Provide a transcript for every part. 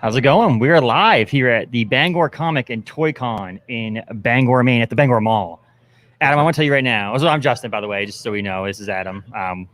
How's it going? We're live here at the Bangor Comic and Toy Con in Bangor, Maine, at the Bangor Mall. Adam, I want to tell you right now. So I'm Justin, by the way, just so we know. This is Adam.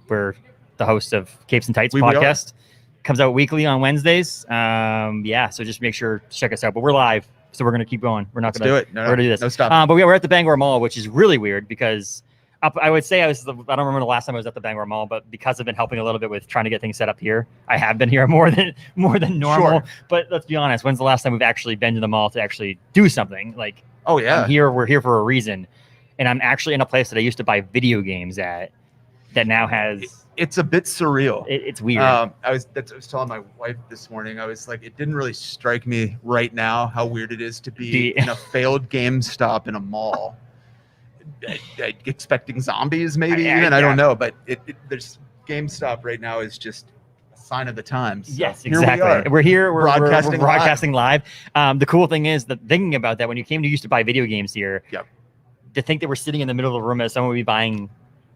We're the host of Capes and Tights podcast. Comes out weekly on Wednesdays. So just make sure to check us out. But we're live, so we're gonna keep going. We're not gonna do it. We're gonna do this. No stop. But we're at the Bangor Mall, which is really weird because I would say I don't remember the last time I was at the Bangor Mall, but because I've been helping a little bit with trying to get things set up here, I have been here more than normal. Sure. But let's be honest, when's the last time we've actually been to the mall to actually do something? Like, oh yeah, we're here for a reason, and I'm actually in a place that I used to buy video games at that now has. It's a bit surreal. It's weird. I was telling my wife this morning. I was like, it didn't really strike me right now how weird it is to be in a failed GameStop in a mall. Expecting zombies, maybe I don't know, but there's GameStop right now is just a sign of the times. So yes, exactly. We're here. We're broadcasting live. The cool thing is that thinking about that, when you used to buy video games here, to think that we're sitting in the middle of the room as someone would be buying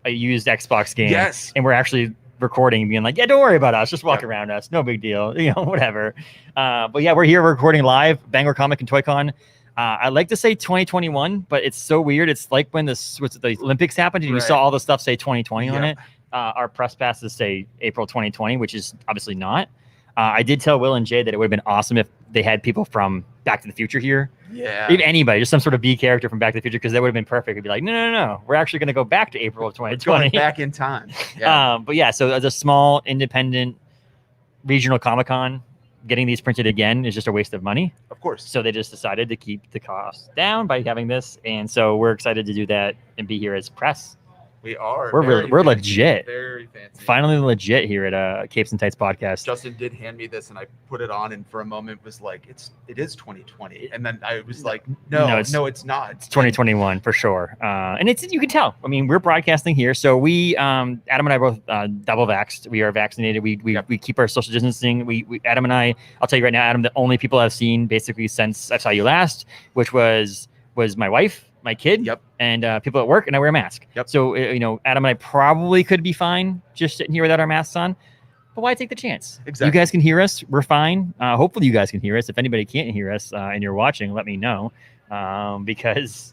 a used Xbox game, and we're actually recording and being like, yeah, don't worry about us, just walk around us, no big deal, whatever. But yeah, we're here, we're recording live, Bangor Comic and Toy Con. I like to say 2021, but it's so weird. It's like when the Olympics happened and you saw all the stuff say 2020 on it. Our press passes say April 2020, which is obviously not. I did tell Will and Jay that it would have been awesome if they had people from Back to the Future here. Yeah. Even anybody, just some sort of B character from Back to the Future, because that would have been perfect. It'd be like, no. We're actually going to go back to April of 2020. Going back in time. Yeah. But yeah, so as a small, independent, regional Comic-Con, getting these printed again is just a waste of money. Of course. So they just decided to keep the cost down by having this. And so we're excited to do that and be here as press. We are. We're legit. Very fancy. Finally legit here at Capes and Tights podcast. Justin did hand me this and I put it on and for a moment was like, it is 2020. And then I was like, no, it's not. It's 2021 for sure. And you can tell. I mean, we're broadcasting here. So we, Adam and I are both double vaxxed. We are vaccinated. We keep our social distancing. We Adam and I'll tell you right now, Adam, the only people I've seen basically since I saw you last, which was my wife, my kid, and people at work, and I wear a mask. So Adam and I probably could be fine just sitting here without our masks on, but why take the chance? Exactly. You guys can hear us, we're fine. Hopefully you guys can hear us. If anybody can't hear us and you're watching, let me know, because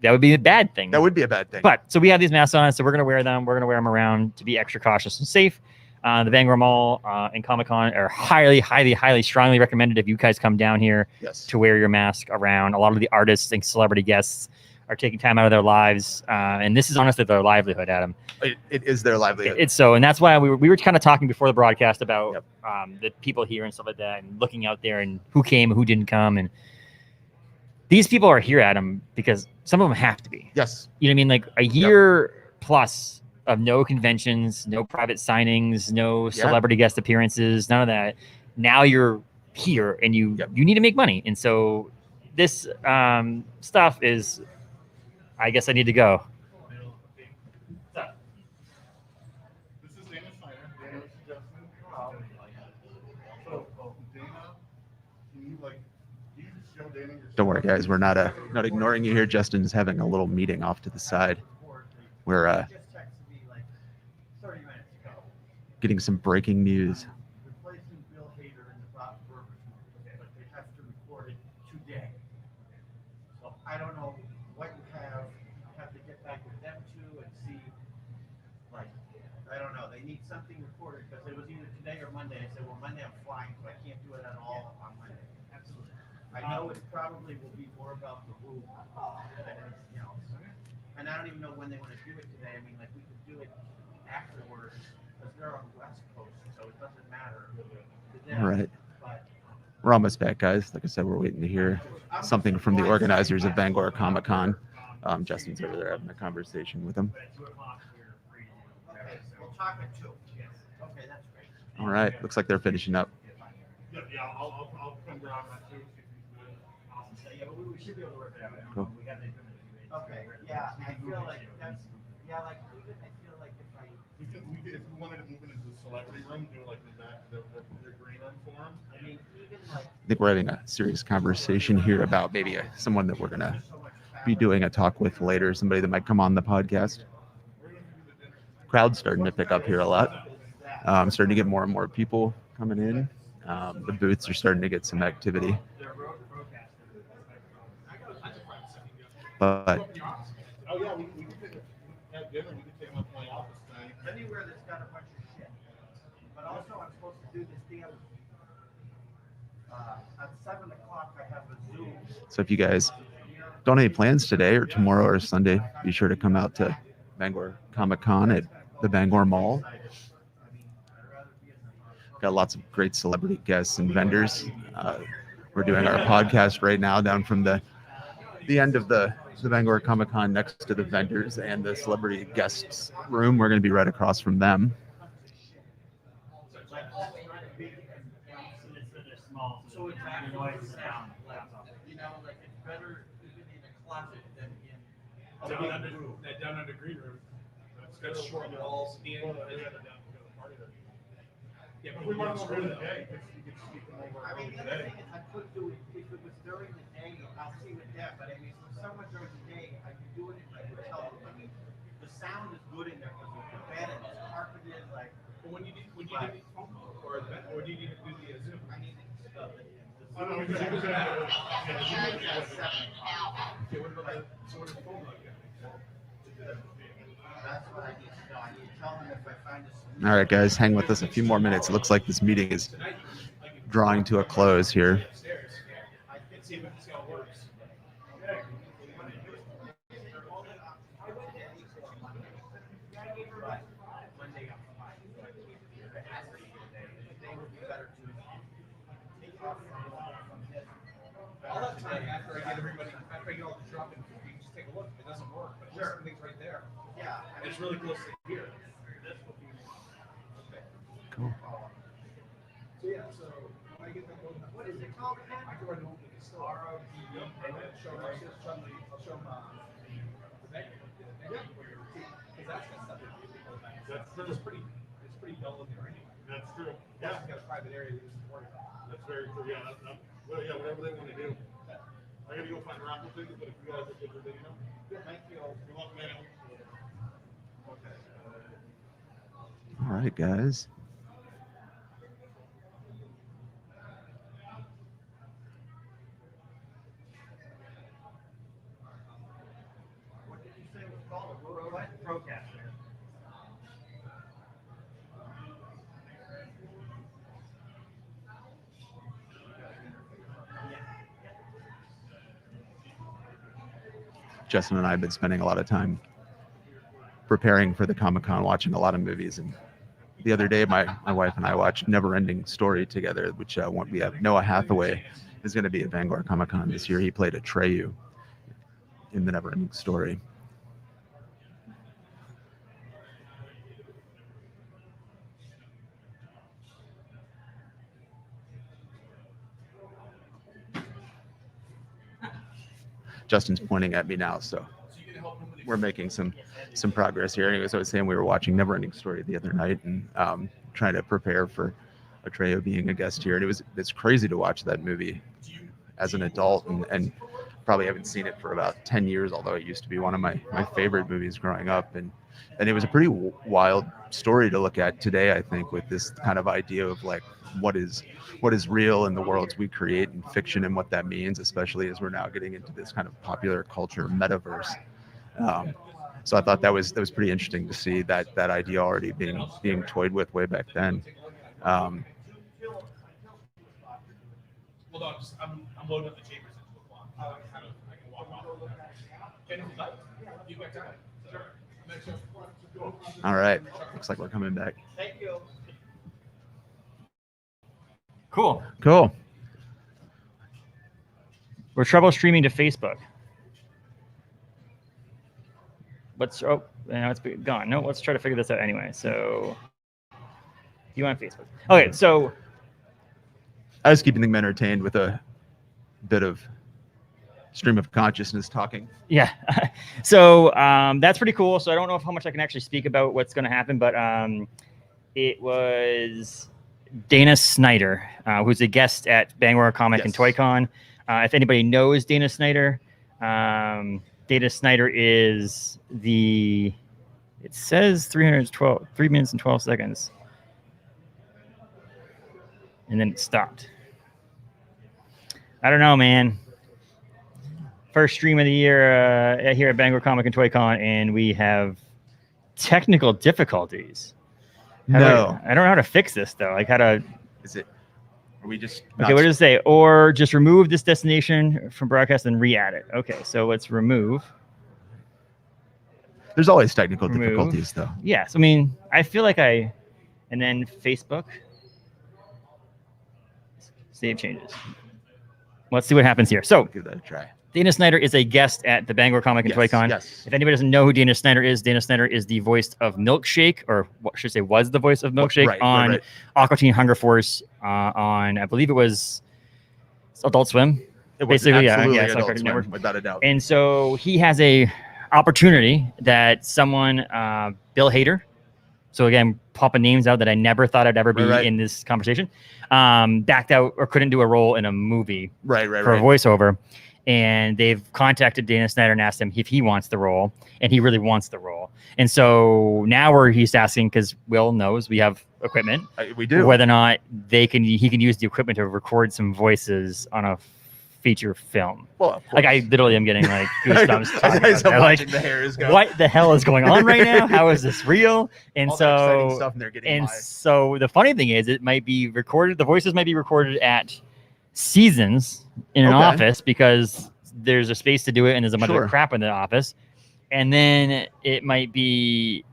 that would be a bad thing. That would be a bad thing. But so we have these masks on, so we're gonna wear them around to be extra cautious and safe. The Bangor Mall and Comic-Con are highly, highly, highly strongly recommended if you guys come down here to wear your mask around. A lot of the artists and celebrity guests are taking time out of their lives. And this is honestly their livelihood, Adam. It is their livelihood. It's so, and that's why we were kind of talking before the broadcast about the people here and stuff like that, and looking out there and who came and who didn't come. And these people are here, Adam, because some of them have to be. Yes. You know what I mean? Like a year plus of no conventions, no private signings, no celebrity guest appearances, none of that. Now you're here and you need to make money. And so this stuff is, I guess I need to go. This is Dana Snyder. Dana is Justin. So Dana, can you show Dana your... Don't worry, guys. We're not ignoring you here. Justin's having a little meeting off to the side. We're getting some breaking news. Replacing Bill Hader in the Bob Burger, but they have to record it today. So I don't know what you have. I have to get back with them too and see. I don't know. They need something recorded because it was either today or Monday. I said, well, Monday I'm flying, so I can't do it at all on Monday. Absolutely. I know it probably will be more about the room than anything else. And I don't even know when they want to do it today. I mean, we could do it afterwards. They're on the West Coast, so it doesn't matter. All right. We're almost back, guys. Like I said, we're waiting to hear something from the organizers of Bangor Comic-Con. Justin's over there having a conversation with them. All right. Looks like they're finishing up. Yeah, I'll come down that too. Awesome. Yeah, but we should be able to work it out. Cool. Okay. Yeah, I feel like that's. Yeah, I feel like if I. If we wanted to move into the celebrity room, do the green room for them. I mean, even I think we're having a serious conversation here about maybe someone that we're gonna be doing a talk with later, somebody that might come on the podcast. Crowd's starting to pick up here a lot. I'm starting to get more and more people coming in. The booths are starting to get some activity. But Oh yeah, we could have dinner. We could take them up to my office tonight. Anywhere that's got a bunch of shit. But also, I'm supposed to do this damn. At 7 o'clock, I have a Zoom. so if you guys don't have any plans today or tomorrow or Sunday, be sure to come out to Bangor Comic-Con at the Bangor Mall. Got lots of great celebrity guests and vendors. We're doing our podcast right now down from the end of the Bangor Comic-Con next to the vendors and the celebrity guests room. We're going to be right across from them. So it's actually sound. You know, like it's better even in a closet than in a big room. That down under green room. It's got short walls and yeah, but we want to go today. I mean, the other thing is I could do it if it was during the day. I'll see with that. But I mean, if someone during the day, I could do it in my hotel room. I mean, the sound is good in there because the bed and it's carpeted. Like, but when you need phone call or do you need to do the Zoom? I need I don't know. So what about the phone like that? That's what I need to know. I need to tell them if I find a solution. All right, guys, hang with us a few more minutes. It looks like this meeting is drawing to a close here. I can see how it works. I'll have time after I get everybody, after I get all the drop-in, you can just take a look. If it doesn't work, but sure, everything's right there. Yeah. And it's really close to here. Cool. So yeah, so when I get that going, What is it called again? I can run home to the store. ROTE. Show them, I'll show them the bank. Because that's the stuff that it's pretty dull in there anyway. That's true. Yeah, it's got a private area to worry about. That's very true. Yeah, whatever they want to do. I gotta go find raffle tickets, but if you guys are good with it, you know. Thank you. You're welcome, man. Okay. All right, guys. What did you say it was called? What? Procaster. Justin and I have been spending a lot of time preparing for the Comic-Con, watching a lot of movies. And the other day, my wife and I watched Never Ending Story together, which we have Noah Hathaway is going to be at Bangor Comic-Con this year. He played Atreyu in the Never Ending Story. Justin's pointing at me now, so we're making some progress here. Anyways, I was saying we were watching Neverending Story the other night and trying to prepare for Atreyu being a guest here. And it's crazy to watch that movie as an adult and probably haven't seen it for about 10 years, although it used to be one of my favorite movies growing up. And it was a pretty wild story to look at today, I think, with this kind of idea of like what is real in the worlds we create in fiction and what that means, especially as we're now getting into this kind of popular culture metaverse. So I thought that was pretty interesting to see that idea already being toyed with way back then. Hold on, I'm loading up the chambers into the clock. I can walk off. Can you like? You got time? Sure. All right, looks like we're coming back. Thank you. Cool. We're trouble streaming to Facebook. Now it's gone. No, let's try to figure this out anyway. So you on Facebook? Okay, so I was keeping them entertained with a bit of stream of consciousness talking. Yeah. So that's pretty cool. So I don't know how much I can actually speak about what's going to happen, but it was Dana Snyder, who's a guest at Bangor Comic and Toy Con. If anybody knows Dana Snyder, Dana Snyder is it says 3 minutes and 12 seconds. and then it stopped. I don't know, man. First stream of the year here at Bangor Comic and Toy Con, and we have technical difficulties. I don't know how to fix this though. Like how to. Is it? Are we just? Okay, what does it say? Or just remove this destination from broadcast and re-add it. Okay, so let's remove. There's always technical difficulties though. Yes, I mean I feel like and then Facebook. Save changes. Let's see what happens here. So give that a try. Dana Snyder is a guest at the Bangor Comic and Toy Con. Yes. If anybody doesn't know who Dana Snyder is the voice of Milkshake, or what should I say, was the voice of Milkshake on Aqua Teen Hunger Force on, I believe it was Adult Swim. It was basically, absolutely yeah, Adult Swim, Network. without a doubt. And so he has a opportunity that someone, Bill Hader, so again, popping names out that I never thought I'd ever be in this conversation, backed out or couldn't do a role in a movie for a voiceover. And they've contacted Dana Snyder and asked him if he wants the role, and he really wants the role. And so now he's asking, because Will knows we have equipment, we do, whether or not he can use the equipment to record some voices on a feature film. Well, like I literally am getting like goosebumps talking about that. Like, the hairs go. What the hell is going on right now? How is this real? And all so that exciting stuff, and they're getting so the funny thing is, it might be recorded. The voices might be recorded at Seasons in an office, because there's a space to do it and there's a bunch of crap in the office. And then we might be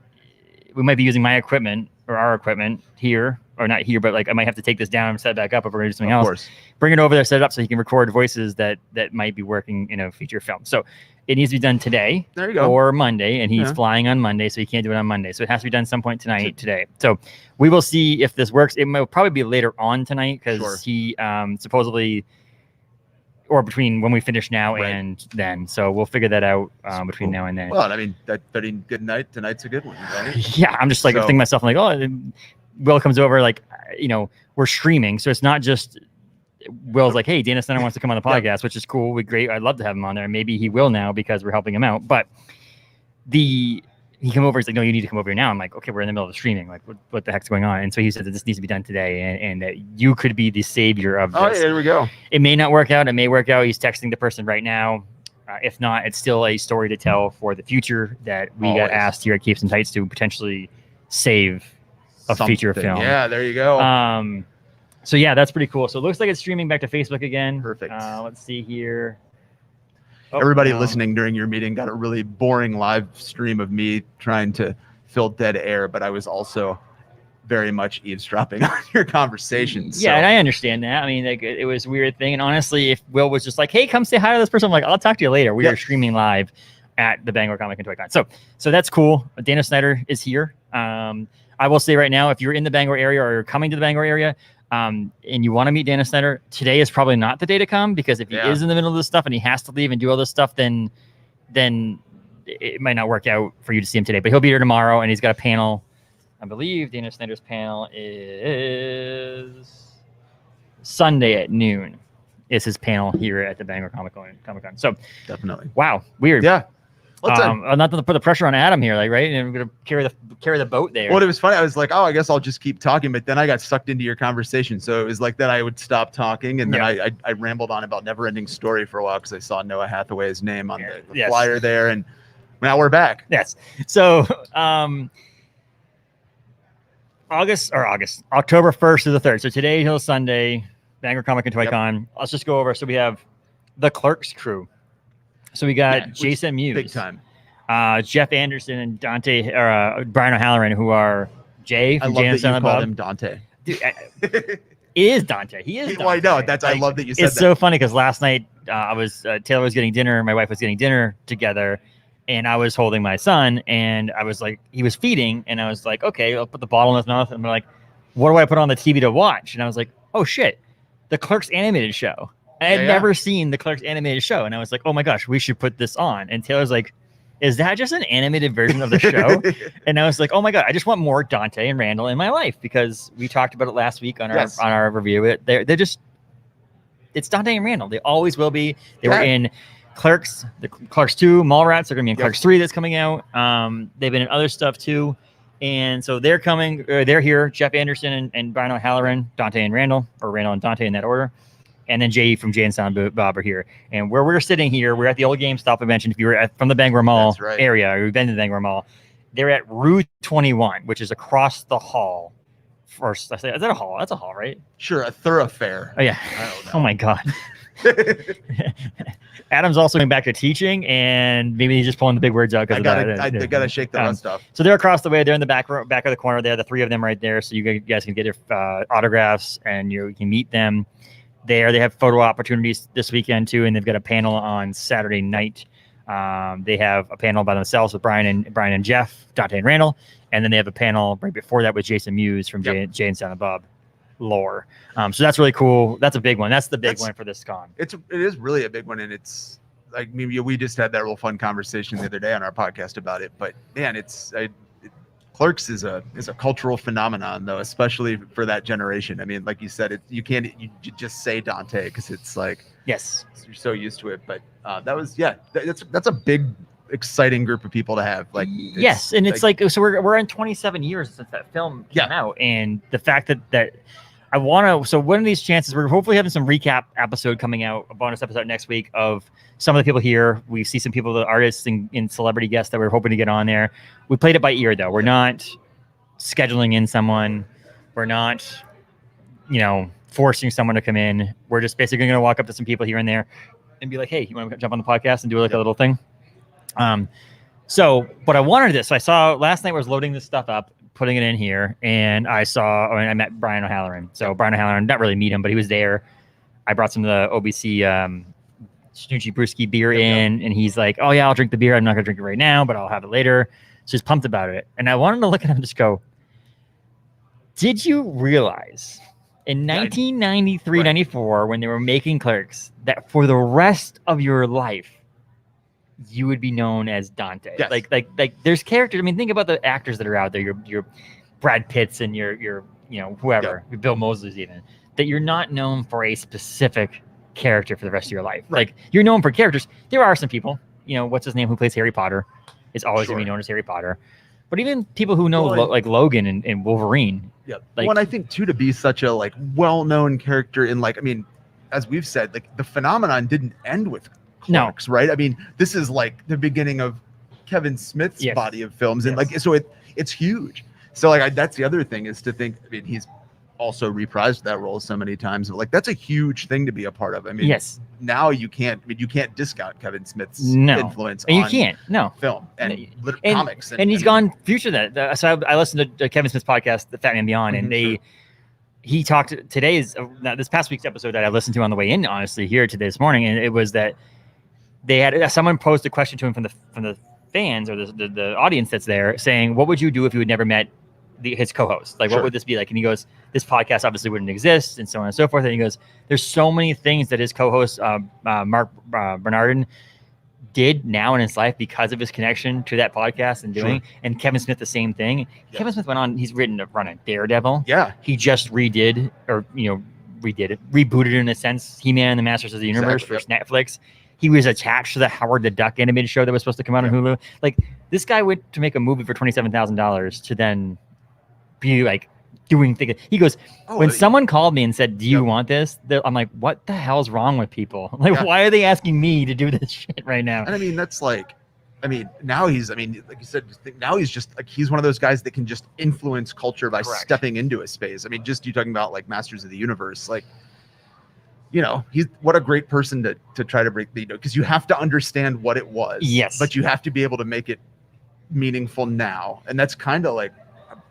using my equipment or our equipment here, or not here, but like I might have to take this down and set it back up if we're going to do something else. Course. Bring it over there, set it up so he can record voices that might be working in a feature film. So it needs to be done today or Monday, and he's flying on Monday, so he can't do it on Monday. So it has to be done some point today. So we will see if this works. It will probably be later on tonight, because he supposedly, or between when we finish now and then. So we'll figure that out between now and then. Well, I mean, good night. Tonight's a good one, right? Yeah, I'm just like thinking to myself, like, oh, Will comes over, like, we're streaming, so it's not just Will's like, hey, Dana Snyder wants to come on the podcast, which is cool. Great. I'd love to have him on there. Maybe he will now because we're helping him out. But he came over. He's like, no, you need to come over here now. I'm like, okay, we're in the middle of streaming. Like, what the heck's going on? And so he said that this needs to be done today, and that you could be the savior of this. Oh, yeah, there we go. It may not work out. It may work out. He's texting the person right now. If not, it's still a story to tell for the future that we got asked here at Capes and Tights to potentially save a feature film. Yeah, there you go. So yeah, that's pretty cool. So it looks like it's streaming back to Facebook again. Perfect. Let's see here. Everybody listening during your meeting got a really boring live stream of me trying to fill dead air, but I was also very much eavesdropping on your conversations. Yeah, and I understand that. I mean, like, it was a weird thing. And honestly, if Will was just like, hey, come say hi to this person, I'm like, I'll talk to you later. We are streaming live at the Bangor Comic and Toy Con. So that's cool. Dana Snyder is here. I will say right now, if you're in the Bangor area or you're coming to the Bangor area, and you want to meet Dana Snyder, today is probably not the day to come, because if he is in the middle of this stuff and he has to leave and do all this stuff, then it might not work out for you to see him today. But he'll be here tomorrow, and he's got a panel. I believe Dana Snyder's panel is Sunday at noon. Is his panel here at the Bangor Comic Con. So definitely. Wow, weird. Yeah. Not to put the pressure on Adam here, like, right? And we're gonna carry the boat there. Well, it was funny. I was like, oh, I guess I'll just keep talking, but then I got sucked into your conversation. So it was like that I would stop talking, and then I rambled on about Never Ending Story for a while because I saw Noah Hathaway's name on the flyer there, and now we're back. Yes. So October 1st to the 3rd. So today till Sunday, Bangor Comic and Toy Con. Let's just go over. So we have the Clerks crew. So we got Jason Mewes, big time, Jeff Anderson, and Dante, or Brian O'Halloran, who are Jay from Jay and Silent Bob. I love that you called him Dante. Dude, it is Dante. He is Dante. Well, I know. I love that you said that. It's so funny because last night Taylor was getting dinner, my wife was getting dinner together, and I was holding my son, and I was like, he was feeding, and I was like, okay, I'll put the bottle in his mouth, and I'm like, what do I put on the TV to watch? And I was like, oh shit, the Clerks animated show. I had never seen the Clerks animated show, and I was like, oh my gosh, we should put this on. And Taylor's like, is that just an animated version of the show? And I was like, oh my God, I just want more Dante and Randall in my life, because we talked about it last week on our review. They're just, it's Dante and Randall. They always will be. They were in Clerks, the Clerks 2, Mallrats. They're going to be in Clerks 3 that's coming out. They've been in other stuff too. And so they're coming. They're here. Jeff Anderson and Brian O'Halloran, Dante and Randall, or Randall and Dante in that order. And then Jay from Jay and Silent Bob are here. And where we're sitting here, we're at the old GameStop I mentioned. If you were from the Bangor Mall area, or you've been to the Bangor Mall, they're at Rue 21, which is across the hall. First, I say, is that a hall? That's a hall, right? Sure, a thoroughfare. Oh, yeah. Oh, my God. Adam's also going back to teaching, and maybe he's just pulling the big words out. I gotta shake the rust off. So they're across the way. They're in the back of the corner there. The three of them right there. So you guys can get your autographs, and you can meet them there. They have photo opportunities this weekend too, and they've got a panel on Saturday night. They have a panel by themselves with Brian and Jeff, Dante and Randall, and then they have a panel right before that with Jason Mewes from Jay and Silent Bob lore. So that's really cool. That's a big one. That's the big one for this con. It is really a big one, and it's like maybe we just had that real fun conversation the other day on our podcast about it. But man, Clerks is a cultural phenomenon, though, especially for that generation. I mean, like you said, you just say Dante because it's like, yes, you're so used to it. But that's a big, exciting group of people to have. Like, yes, and it's like so we're in 27 years since that film came out, and the fact that I want to. So one of these chances, we're hopefully having some recap episode coming out, a bonus episode next week of some of the people here. We see some people, the artists and celebrity guests that we're hoping to get on there. We played it by ear, though. We're not scheduling in someone. We're not, forcing someone to come in. We're just basically going to walk up to some people here and there and be like, "Hey, you want to jump on the podcast and do like a little thing?" So, but I wanted this. So I saw last night I was loading this stuff up, putting it in here, and I met Brian O'Halloran. So Brian O'Halloran, not really meet him, but he was there. I brought some of the OBC Snoochie Brewski beer in, and he's like, "Oh yeah, I'll drink the beer. I'm not gonna drink it right now, but I'll have it later." So he's pumped about it. And I wanted to look at him and just go, did you realize in 1993, 94, when they were making Clerks, that for the rest of your life, you would be known as Dante? Yes. Like there's characters. I mean, think about the actors that are out there. Your Brad Pitts and your whoever, your Bill Mosley's even, that you're not known for a specific character for the rest of your life. Right. Like you're known for characters. There are some people, what's his name, who plays Harry Potter, is always going to be known as Harry Potter. But even people who know like Logan and Wolverine. Yeah. Like, and I think too, to be such a well-known character in as we've said, the phenomenon didn't end with Clerks, right? I mean, this is like the beginning of Kevin Smith's body of films, and so it's huge. So that's the other thing, is to think. I mean, he's also reprised that role so many times. That's a huge thing to be a part of. I mean, now you can't discount Kevin Smith's influence on film and comics. And he's gone future that. So I listened to Kevin Smith's podcast, The Fat Man Beyond, and he talked this past week's episode that I listened to on the way in, honestly, here today this morning, and it was that they had someone posed a question to him from the fans or the audience that's there, saying, "What would you do if you had never met his co-host? Like, what would this be like?" And he goes, "This podcast obviously wouldn't exist," and so on and so forth. And he goes, "There's so many things that his co-host Mark Bernardin did now in his life because of his connection to that podcast and doing." And Kevin Smith, the same thing. Yeah. Kevin Smith went on. He's run a Daredevil. Yeah. He just rebooted in a sense, He-Man and the Masters of the Universe for Netflix. He was attached to the Howard the Duck animated show that was supposed to come out on Hulu. Like, this guy went to make a movie for $27,000 to then be doing things. He goes, when someone called me and said, "Do you want this?" I'm like, what the hell's wrong with people? Why are they asking me to do this shit right now? And I mean, that's now he's, like you said, now he's just he's one of those guys that can just influence culture by stepping into a space. I mean, just you talking about Masters of the Universe, he's what a great person to try to break because you have to understand what it was. Yes. But you have to be able to make it meaningful now. And that's kind of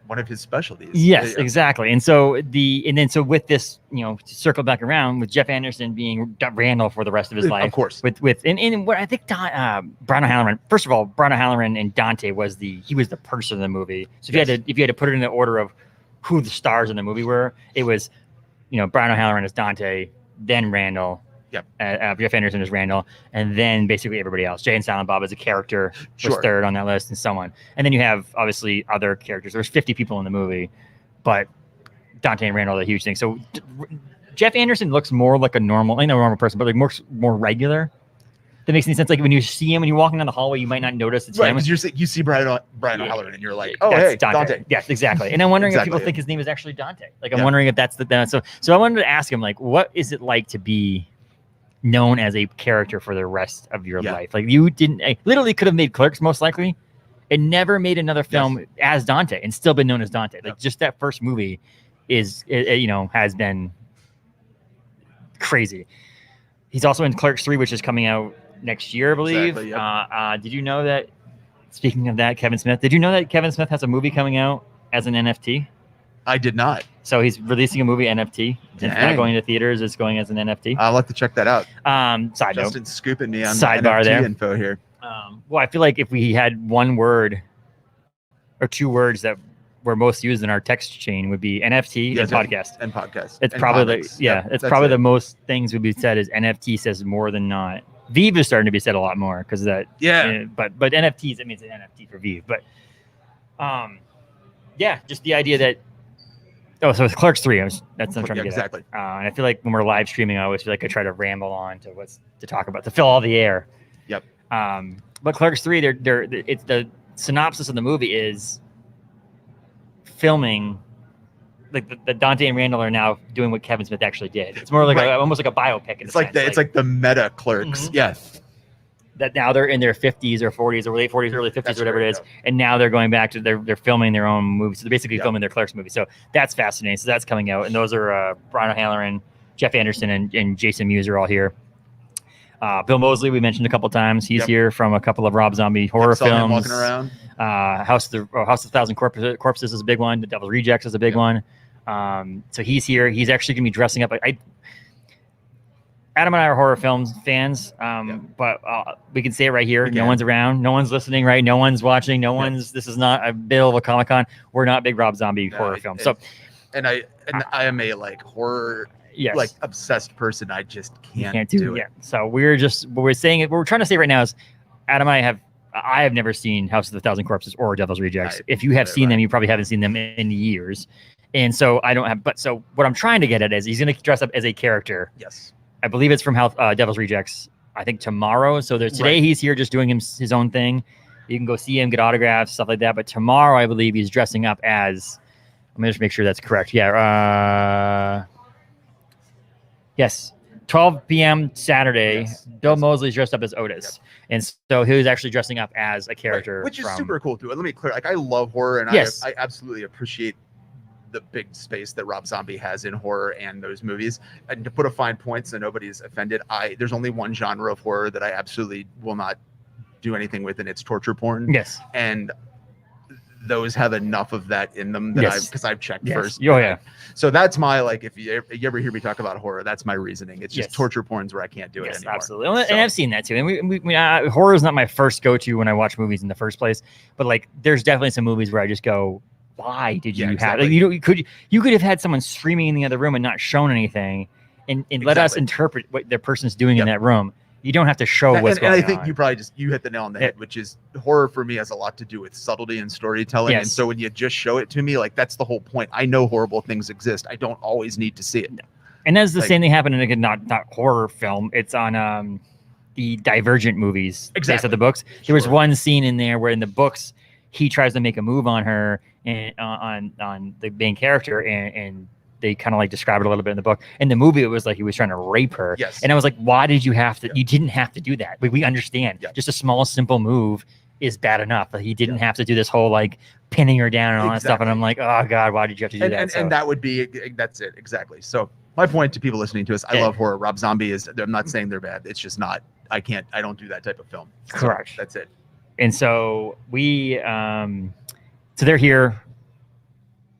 one of his specialties. Yes, exactly. And so with this, circle back around with Jeff Anderson being Randall for the rest of his life. Of course. With what I think Brian O'Halloran, first of all, Brian O'Halloran and Dante was the person in the movie. So if you had to put it in the order of who the stars in the movie were, it was, Brian O'Halloran as Dante, then Randall. Yep. Jeff Anderson is Randall, and then basically everybody else. Jay and Silent Bob as a character was third on that list, and so on. And then you have obviously other characters. There's 50 people in the movie, but Dante and Randall are the huge thing. So Jeff Anderson looks more like a normal person, but more regular that makes any sense. Like when you see him, when you're walking down the hallway, you might not notice it's him. Because you see Brian O'Halloran and you're like, oh, that's hey, Dante. Yes, exactly. And I'm wondering if people think his name is actually Dante. Like I'm wondering if that's so I wanted to ask him, like, what is it like to be known as a character for the rest of your life? Like you literally could have made Clerks most likely and never made another film as Dante and still been known as Dante. Like just that first movie has been crazy. He's also in Clerks 3, which is coming out next year, I believe. Exactly, yep. Did you know that, speaking of that, Kevin Smith, did you know that Kevin Smith has a movie coming out as an NFT? I did not. So he's releasing a movie NFT. It's not going to theaters. It's going as an NFT. I'll have to check that out. Side note. Justin's scooping me on Sidebar the NFT there. info here. Well, I feel like if we had one word or two words that were most used in our text chain would be NFT and podcast. And podcast. It's and probably comics. it's probably the most things would be said is NFT says more than not. Vive is starting to be said a lot more because of that. Yeah. But NFTs, it means an NFT for Vive. But just the idea that so it's Clerks 3. That's what I'm trying to get exactly. at. And I feel like when we're live streaming, I always feel like I try to ramble on to what's to talk about to fill all the air. Yep. But Clerks 3, it's the synopsis of the movie is filming, like the Dante and Randall are now doing what Kevin Smith actually did. It's more like almost like a biopic. It's like the meta Clerks. Mm-hmm. Yeah. That now they're in their 50s or 40s or late 40s, early 50s, or whatever it is, and now they're going back to they're filming their own movies. So they're basically filming their Clerks movie. So that's fascinating. So that's coming out, and those are Brian O'Halloran, Jeff Anderson, and Jason Mewes are all here. Bill Mosley, we mentioned a couple times. He's here from a couple of Rob Zombie horror films. Walking around. House of a Thousand Corpses is a big one. The Devil's Rejects is a big one. So he's here. He's actually going to be dressing up. Adam and I are horror films fans, but we can say it right here. No one's around. No one's listening, right? No one's watching. No one's. This is not a bill of a Comic-Con. We're not big Rob Zombie horror films. So, I am a horror obsessed person. I just can't do it. Yeah. So we're saying it. What we're trying to say right now is, Adam and I have never seen House of the Thousand Corpses or Devil's Rejects. If you have seen them, you probably haven't seen them in years. And so I don't have. But so what I'm trying to get at is he's going to dress up as a character. Yes. I believe it's from Devil's Rejects, I think tomorrow. So today he's here just doing his own thing. You can go see him, get autographs, stuff like that. But tomorrow, I believe he's dressing up as, let me just make sure that's correct. Yeah. Yes. 12 p.m. Saturday, Bill Mosley's dressed up as Otis. And so he was actually dressing up as a character. Which is super cool, too. Let me clear. I love horror, and I absolutely appreciate the big space that Rob Zombie has in horror and those movies. And to put a fine point so nobody's offended, there's only one genre of horror that I absolutely will not do anything with, and it's torture porn. Yes. And those have enough of that in them that because I've checked first. Oh yeah. So that's my if you ever hear me talk about horror, that's my reasoning. It's just torture porn's where I can't do it anymore. Absolutely. And I've seen that too. And horror is not my first go-to when I watch movies in the first place, but there's definitely some movies where I just go, why did you have you could have had someone screaming in the other room and not shown anything and let us interpret what the person's doing in that room. You don't have to show what's going on. And I think you probably you hit the nail on the head, which is horror for me has a lot to do with subtlety and storytelling. And so when you just show it to me, that's the whole point. I know horrible things exist. I don't always need to see it. No. And that's the same thing happened in not horror film. It's on the Divergent movies based on the books. There was one scene in there where in the books he tries to make a move on her and on the main character and they kind of describe it a little bit in the book. In the movie, it was like he was trying to rape her. Yes. And I was like, why did you have to? You didn't have to do that. We understand. Just a small, simple move is bad enough. He didn't have to do this whole pinning her down and all that stuff. And I'm like, oh God, why did you have to do that? And that would be, that's it. Exactly. So my point to people listening to us, I love horror. Rob Zombie I'm not saying they're bad. It's just not, I don't do that type of film. Correct. So that's it. And so so they're here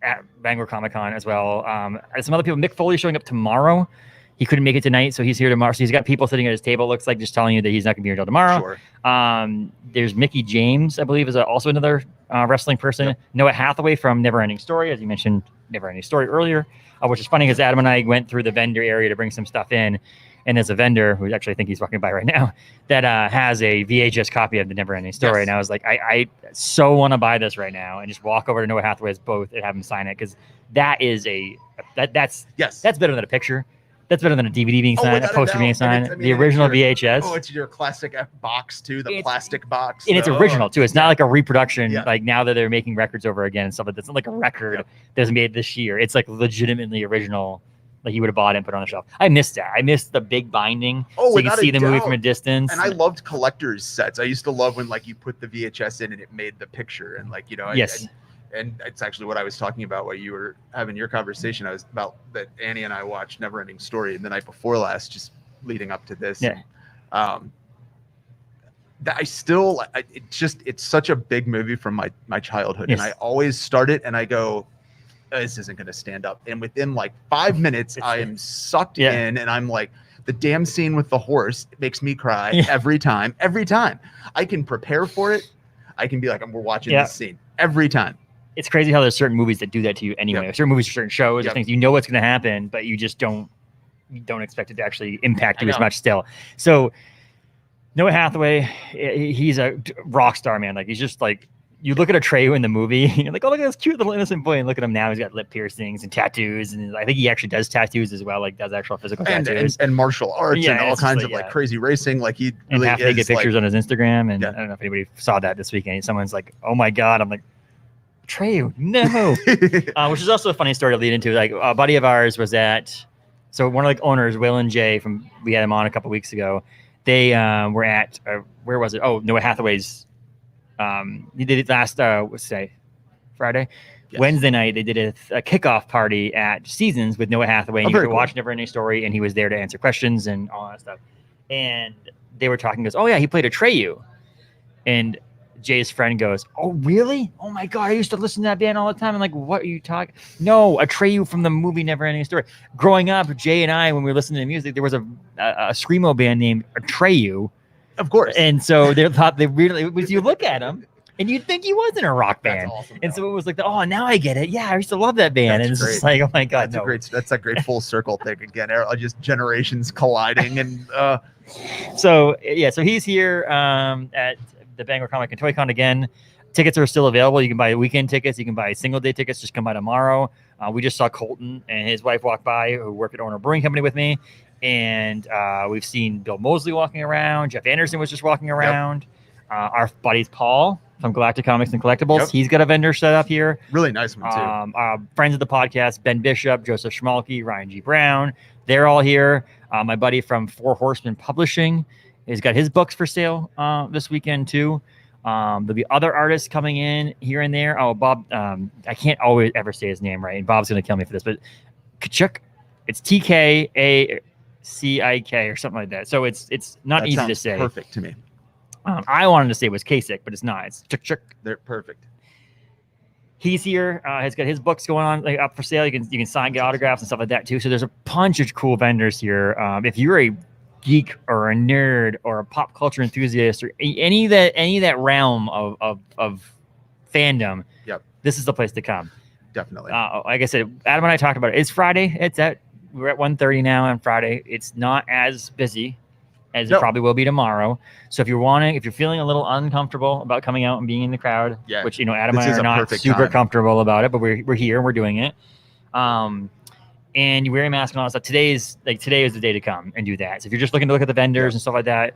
at Bangor Comic-Con as well. Some other people, Mick Foley showing up tomorrow. He couldn't make it tonight, so he's here tomorrow. So he's got people sitting at his table, looks like, just telling you that he's not going to be here until tomorrow. Sure. There's Mickey James, I believe, is also another wrestling person. Yep. Noah Hathaway from Neverending Story, as you mentioned Neverending Story earlier, which is funny because Adam and I went through the vendor area to bring some stuff in. And there's a vendor who actually I think he's walking by right now that has a VHS copy of the Neverending Story. And I was like, I so want to buy this right now and just walk over to Noah Hathaway's booth and have him sign it because that is that's better than a picture. That's better than a DVD being signed, a without poster doubt. being And signed. it's- I mean, The and it's original your- VHS. Oh, it's your classic box too, the It's- plastic box. And it's Oh, original too. It's not like a reproduction. Yeah. Like now that they're making records over again and stuff like that. It's not like a record Yep. that was made this year. It's like legitimately original. Like you would have bought it and put it on the shelf. I missed that. I missed the big binding, Oh, so you can without see a the movie doubt. from a distance. And I loved collector's sets. I used to love when like you put the VHS in and it made the picture and like, you know, Yes. and it's actually what I was talking about while you were having your conversation. I was about that Annie and I watched Neverending Story the night before last, just leading up to this. Yeah. That it's such a big movie from my childhood. Yes. And I always start it and I go, this isn't going to stand up. And within like 5 minutes, I am sucked in and I'm like, the damn scene with the horse makes me cry every time. I can prepare for it. I can be like, we're watching this scene every time. It's crazy how there's certain movies that do that to you anyway. Yep. Certain movies, certain shows, or Yep. things you know what's going to happen, but you just don't expect it to actually impact you as much still. So Noah Hathaway, he's a rock star, man. Like he's just like, you look at Atreyu in the movie, and you're like, oh, look at this cute little innocent boy. And look at him now. He's got lip piercings and tattoos. And I think he actually does tattoos as well, like does actual physical tattoos. And martial arts and all it's kinds just of like crazy racing. Like he and really half-naked is pictures on his Instagram. And Yeah. I don't know if anybody saw that this weekend. Someone's like, oh my God. I'm like, Atreyu, no. Which is also a funny story to lead into. Like a buddy of ours was so one of the owners, Will and Jay, we had him on a couple weeks ago. They were at, where was it? Oh, Noah Hathaway's. He did it last, what's today? Friday? Yes. Wednesday night, they did a kickoff party at Seasons with Noah Hathaway. And you very could cool. watch Neverending Story, and he was there to answer questions and all that stuff. And they were talking, goes, oh yeah, he played Atreyu. And Jay's friend goes, oh really? Oh my God, I used to listen to that band all the time. I'm like, what are you talking? No, Atreyu from the movie Neverending Story. Growing up, Jay and I, when we were listening to music, there was a screamo band named Atreyu. Of course. And so they thought they really, you look at him and you'd think he was in a rock band. That's awesome. And so it was like, oh, now I get it. Yeah, I used to love that band. That's and it's just great. like, oh my God, That's a great full circle thing again. Just generations colliding and So he's here at the Bangor Comic and Toy Con again. Tickets are still available. You can buy weekend tickets. You can buy single day tickets. Just come by tomorrow. We just saw Colton and his wife walk by, who work at ONeill Brewing Company with me. And we've seen Bill Mosley walking around. Jeff Anderson was just walking around. Our buddies Paul from Galactic Comics and Collectibles. Yep. He's got a vendor set up here. really nice one too. Friends of the podcast, Ben Bishop, Joseph Schmalke, Ryan G. Brown. They're all here. My buddy from Four Horsemen Publishing has got his books for sale this weekend too. There'll be other artists coming in here and there. Oh, Bob, I can't always ever say his name right. And Bob's going to kill me for this, but Kachuk, it's TKACIK or something like that. So it's not That easy to sounds say. perfect to me. I wanted to say it was Kasich, but it's not. It's Chuk. They're perfect. He's here. Has got his books going on up for sale. You can sign, get autographs and stuff like that too. So there's a bunch of cool vendors here. If you're a geek or a nerd or a pop culture enthusiast or any of that realm of fandom, Yep. This is the place to come. Definitely. Like I said, Adam and I talked about it. It's Friday. We're at 1:30 now on Friday. It's not as busy as it probably will be tomorrow. So if you're feeling a little uncomfortable about coming out and being in the crowd, which Adam and I are not super comfortable about it, but we're here and we're doing it. And you wear a mask and all that stuff. Today is the day to come and do that. So if you're just looking to look at the vendors and stuff like that,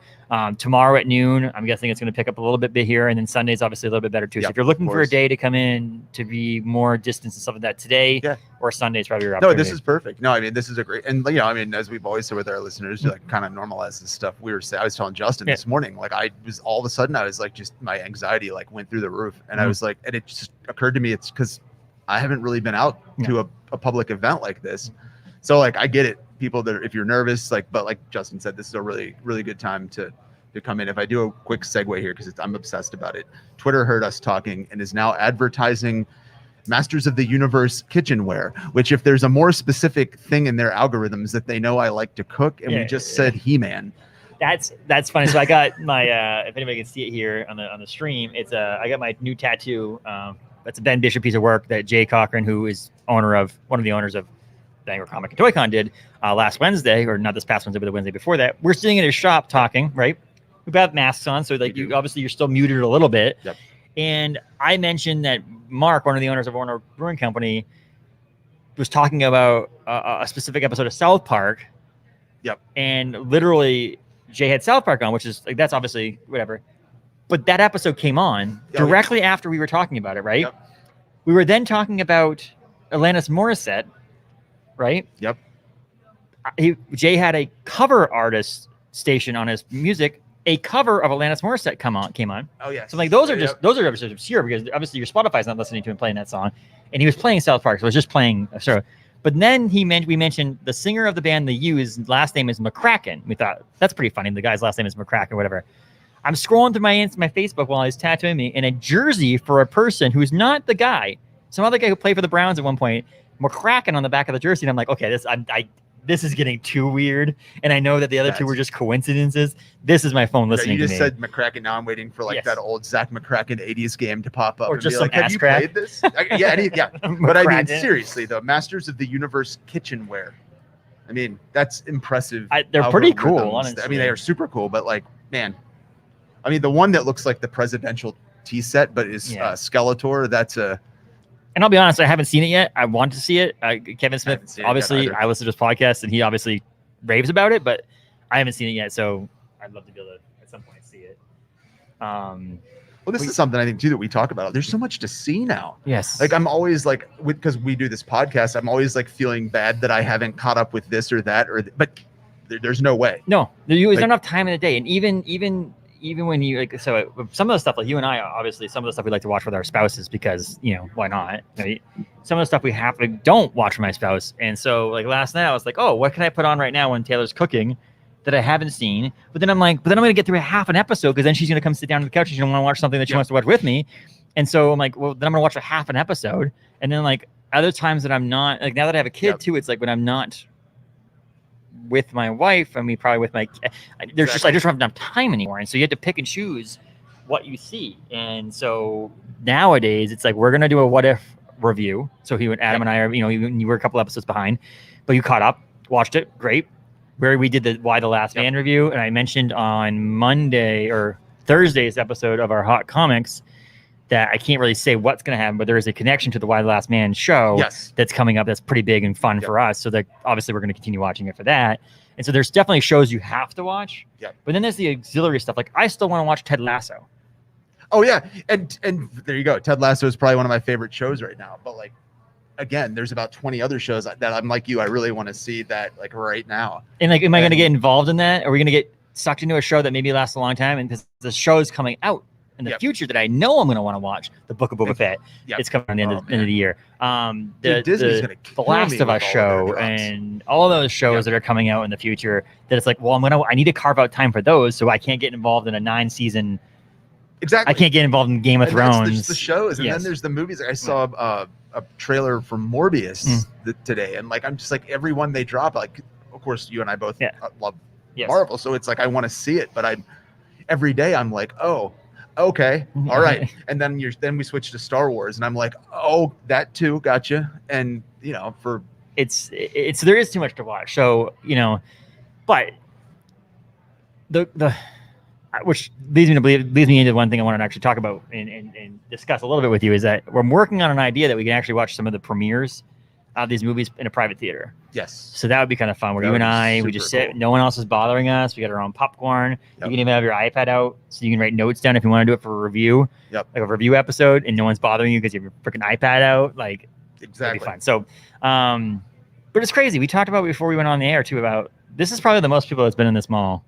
tomorrow at noon, I'm guessing it's going to pick up a little bit here, and then Sunday's obviously a little bit better too. So if you're looking for a day to come in to be more distance and stuff like that, today or Sunday's probably your opportunity. No, this is perfect. No, I mean, this is a great, and as we've always said with our listeners, like kind of normalize this stuff. I was telling Justin this morning, like all of a sudden I was like, just my anxiety like went through the roof, and I was like, and it just occurred to me, it's because I haven't really been out to a public event like this. So like, I get it. People that if you're nervous, but like Justin said, this is a really, really good time to come in. If I do a quick segue here, because I'm obsessed about it. Twitter heard us talking and is now advertising Masters of the Universe kitchenware, which if there's a more specific thing in their algorithms that they know I like to cook, and we just said He-Man. That's funny. So I got my if anybody can see it here on the stream, it's I got my new tattoo. That's a Ben Bishop piece of work that Jay Cochran, who is one of the owners of Bangor Comic and Toy Con, did last Wednesday, or not this past Wednesday, but the Wednesday before that. We're sitting in his shop talking, right? We've got masks on, so like you're still muted a little bit. Yep. And I mentioned that Mark, one of the owners of ONeill Brewing Company, was talking about a specific episode of South Park Yep. And literally, Jay had South Park on, which is like, that's obviously whatever. But that episode came on directly after we were talking about it, right? Yep. We were then talking about Alanis Morissette, right? Yep. Jay had a cover artist station on his music. A cover of Alanis Morissette came on. Oh yeah. So like those are just obscure because obviously your Spotify's not listening to him playing that song, and he was playing South Park, so it was just playing. But then we mentioned the singer of the band The U's last name is McCracken. We thought that's pretty funny. The guy's last name is McCracken or whatever. I'm scrolling through my Facebook while he's tattooing me in a jersey for a person who's not the guy, some other guy who played for the Browns at one point. McCracken on the back of the jersey, and I'm like, okay, this is getting too weird. And I know that the other two were just coincidences. This is my phone listening to me. You just said McCracken. Now I'm waiting for that old Zach McCracken 80s game to pop up. Or and just be some like, have ass you crack. played this? Yeah. But I mean, seriously, though, Masters of the Universe kitchenware. I mean, that's impressive. They're pretty cool, honestly. I mean, they are super cool, but like, man, I mean, the one that looks like the presidential tea set, but is Skeletor, that's a... And I'll be honest, I haven't seen it yet. I want to see it. Kevin Smith, obviously, I listen to his podcast, and he obviously raves about it, but I haven't seen it yet, so I'd love to be able to, at some point, see it. Well, this is something I think, too, that we talk about. There's so much to see now. Yes. Like, I'm always, like, because we do this podcast, I'm always, like, feeling bad that I haven't caught up with this or that, but there's no way. No, there's not enough time in the day, and even when you like, so some of the stuff like you and I, obviously some of the stuff we like to watch with our spouses because, why not? Right? Some of the stuff we don't watch with my spouse. And so like last night I was like, oh, what can I put on right now when Taylor's cooking that I haven't seen? But then I'm going to get through half an episode because then she's going to come sit down on the couch and she's going to want to watch something that she wants to watch with me. And so I'm like, well, then I'm going to watch a half an episode. And then like other times that I'm not, like now that I have a kid too, it's like when I'm not with my wife, I mean, probably with my, I just don't have enough time anymore. And so you have to pick and choose what you see. And so nowadays it's like, we're going to do a what if review. So Adam and I are, you were a couple episodes behind, but you caught up, watched it. Great. Where we did the Why the Last Man review. And I mentioned on Monday or Thursday's episode of our Hot Comics that I can't really say what's going to happen, but there is a connection to the Why the Last Man show that's coming up that's pretty big and fun for us. So that obviously we're going to continue watching it for that. And so there's definitely shows you have to watch. But then there's the auxiliary stuff. Like I still want to watch Ted Lasso. Oh yeah. And there you go. Ted Lasso is probably one of my favorite shows right now. But like, again, there's about 20 other shows that I'm like you, I really want to see that like right now. And like, am I going to get involved in that? Are we going to get sucked into a show that maybe lasts a long time? And because the show is coming out in the future that I know I'm going to want to watch, the Book of Boba Fett. It's coming on the end of the year. Disney's going to the Last of Us show and all those shows that are coming out in the future. That it's like, well, I need to carve out time for those, so I can't get involved in a 9-season. Exactly. I can't get involved in Game of Thrones. That's the shows, and then there's the movies. I saw a trailer for Morbius today, and like I'm just like every one they drop. Like, of course, you and I both love Marvel, so it's like I want to see it, but every day I'm like, oh. Okay, all right, and then we switch to Star Wars, and I'm like, oh, that too, gotcha. And for it's there is too much to watch. So but the which leads me into one thing I want to actually talk about and discuss a little bit with you is that we're working on an idea that we can actually watch some of the premieres of these movies in a private theater. Yes. So that would be kind of fun where you and I, we just sit, no one else is bothering us. We got our own popcorn. You can even have your iPad out so you can write notes down if you want to do it for a review, like a review episode, and no one's bothering you because you have your freaking iPad out. Like, exactly. It'd be fun. So, but it's crazy. We talked about before we went on the air too about this is probably the most people that's been in this mall.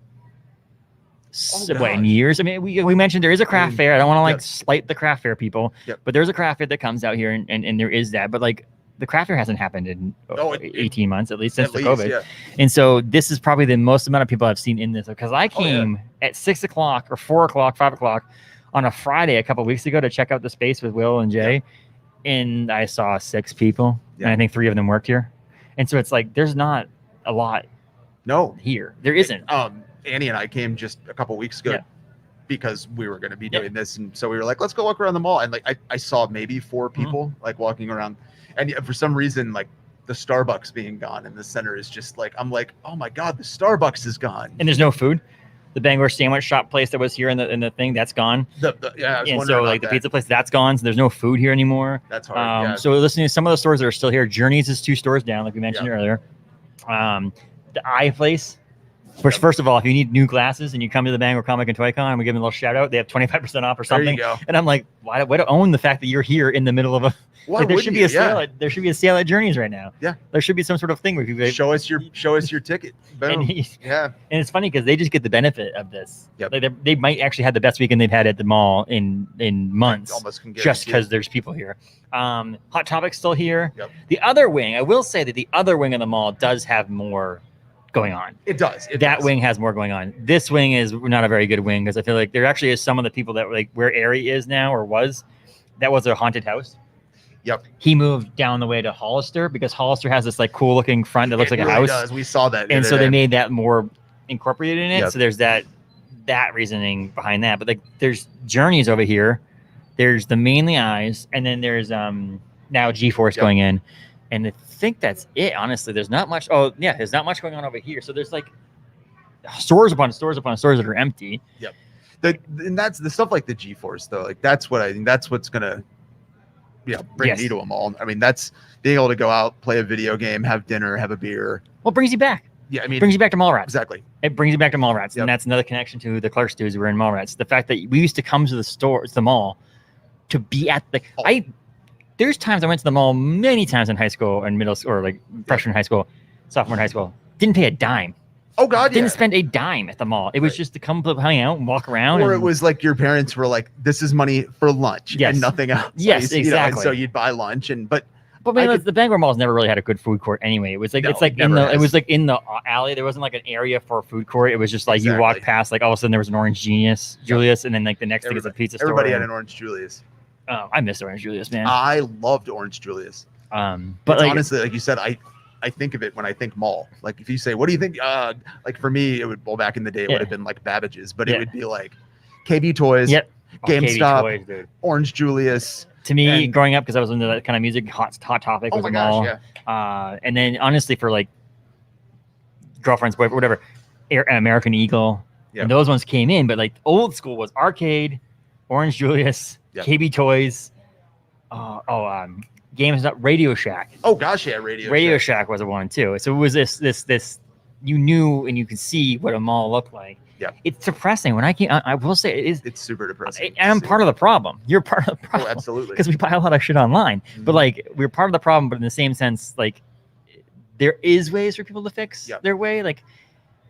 In years? I mean, we mentioned there is a craft fair. I don't want to slight the craft fair people, but there's a craft fair that comes out here and there is that. But like, the craft fair hasn't happened in 18 months, at least since the COVID. Yeah. And so this is probably the most amount of people I've seen in this because I came at 6 o'clock or 4 o'clock, 5 o'clock on a Friday a couple of weeks ago to check out the space with Will and Jay. And I saw 6 people and I think 3 of them worked here. And so it's like, there's not a lot here. There isn't. Annie and I came just a couple of weeks ago because we were going to be doing this. And so we were like, let's go walk around the mall. And like, I saw maybe 4 people like walking around. And for some reason, like the Starbucks being gone in the center is just like, I'm like, oh my God, the Starbucks is gone. And there's no food. The Bangor sandwich shop place that was here in the thing, that's gone. And so like the pizza place, that's gone. So there's no food here anymore. That's hard. So listening to some of the stores that are still here, Journeys is 2 stores down, like we mentioned earlier. The Eye Place First of all, if you need new glasses and you come to the Bangor Comic and Toy Con, we give them a little shout out. They have 25% off or something. There you go. And I'm like, why to own the fact that you're here in the middle of a? Why Like, there wouldn't should be you? a sale. There should be a sale at Journeys right now. Yeah. There should be some sort of thing where you Show us your ticket. Boom. and it's funny because they just get the benefit of this. Yep. Like they might actually have the best weekend they've had at the mall in months. Almost can just guarantee because it. there's people here. Hot Topic's still here. Yep. The other wing, I will say that the other wing of the mall does have more going on. It does. That wing has more going on. This wing is not a very good wing because I feel like there actually is some of the people that like where Airy is now or was, that was a haunted house. Yep. He moved down the way to Hollister because Hollister has this like cool looking front that looks like a house. Does. We saw that. And so they made that more incorporated in it. Yep. So there's that reasoning behind that. But like there's Journeys over here. There's the Mainly Eyes, and then there's now G-Force going in. And I think that's it, honestly. There's not much. Oh, yeah, there's not much going on over here. So there's like stores upon stores upon stores that are empty. Yep. And that's the stuff like the G-Force, though. Like that's what I think that's what's gonna bring me to them all. I mean, that's being able to go out, play a video game, have dinner, have a beer. Well, it brings you back. Yeah, I mean, It brings you back to Mallrats. exactly. It brings you back to Mallrats. Yep. And that's another connection to the Clark Stews who were in Mallrats. The fact that we used to come to the stores, the mall, to be at the there's times I went to the mall many times in high school and middle school, or like freshman high school, sophomore in high school. Didn't pay a dime. Oh God, Didn't spend a dime at the mall. It was just to come hang out and walk around. Or and, it was like your parents were like, "This is money for lunch Yes. and nothing else." Yes, and exactly. so you'd buy lunch, but But man, the Bangor Mall's never really had a good food court anyway. It was like No, it's like it never it was has. like in the alley. There wasn't like an area for a food court. It was just like you walked Exactly. past, like all of a sudden there was an Orange Julius, and then like the next thing is a pizza store. everybody had an Orange Julius. Oh, I missed Orange Julius, man. I loved Orange Julius. But It's like, honestly, like you said, I think of it when I think mall. Like if you say, "What do you think?" Like for me, it would back in the day, it would have been like Babbage's, but it would be like KB Toys, yep. GameStop, Toys, dude. Orange Julius. To me, And- growing up, because I was into that kind of music, Hot Topic Oh was my a gosh, mall. yeah. And then honestly, for like girlfriends, boyfriend, whatever, American Eagle, Yep. and those ones came in. But like old school was Arcade, Orange Julius, Yep. KB Toys, GameStop, Radio Shack. Oh gosh, yeah, Radio Radio Shack. Shack was a one too. So it was this you knew and you could see what a mall looked like. Yeah. It's depressing. When I came, I will say it is. It's super depressing. And I'm part of the problem. You're part of the Oh, problem. absolutely. Because we buy a lot of shit online. But Mhm. like we're part of the problem, but in the same sense, like there is ways for people to fix Yep. their way. Like,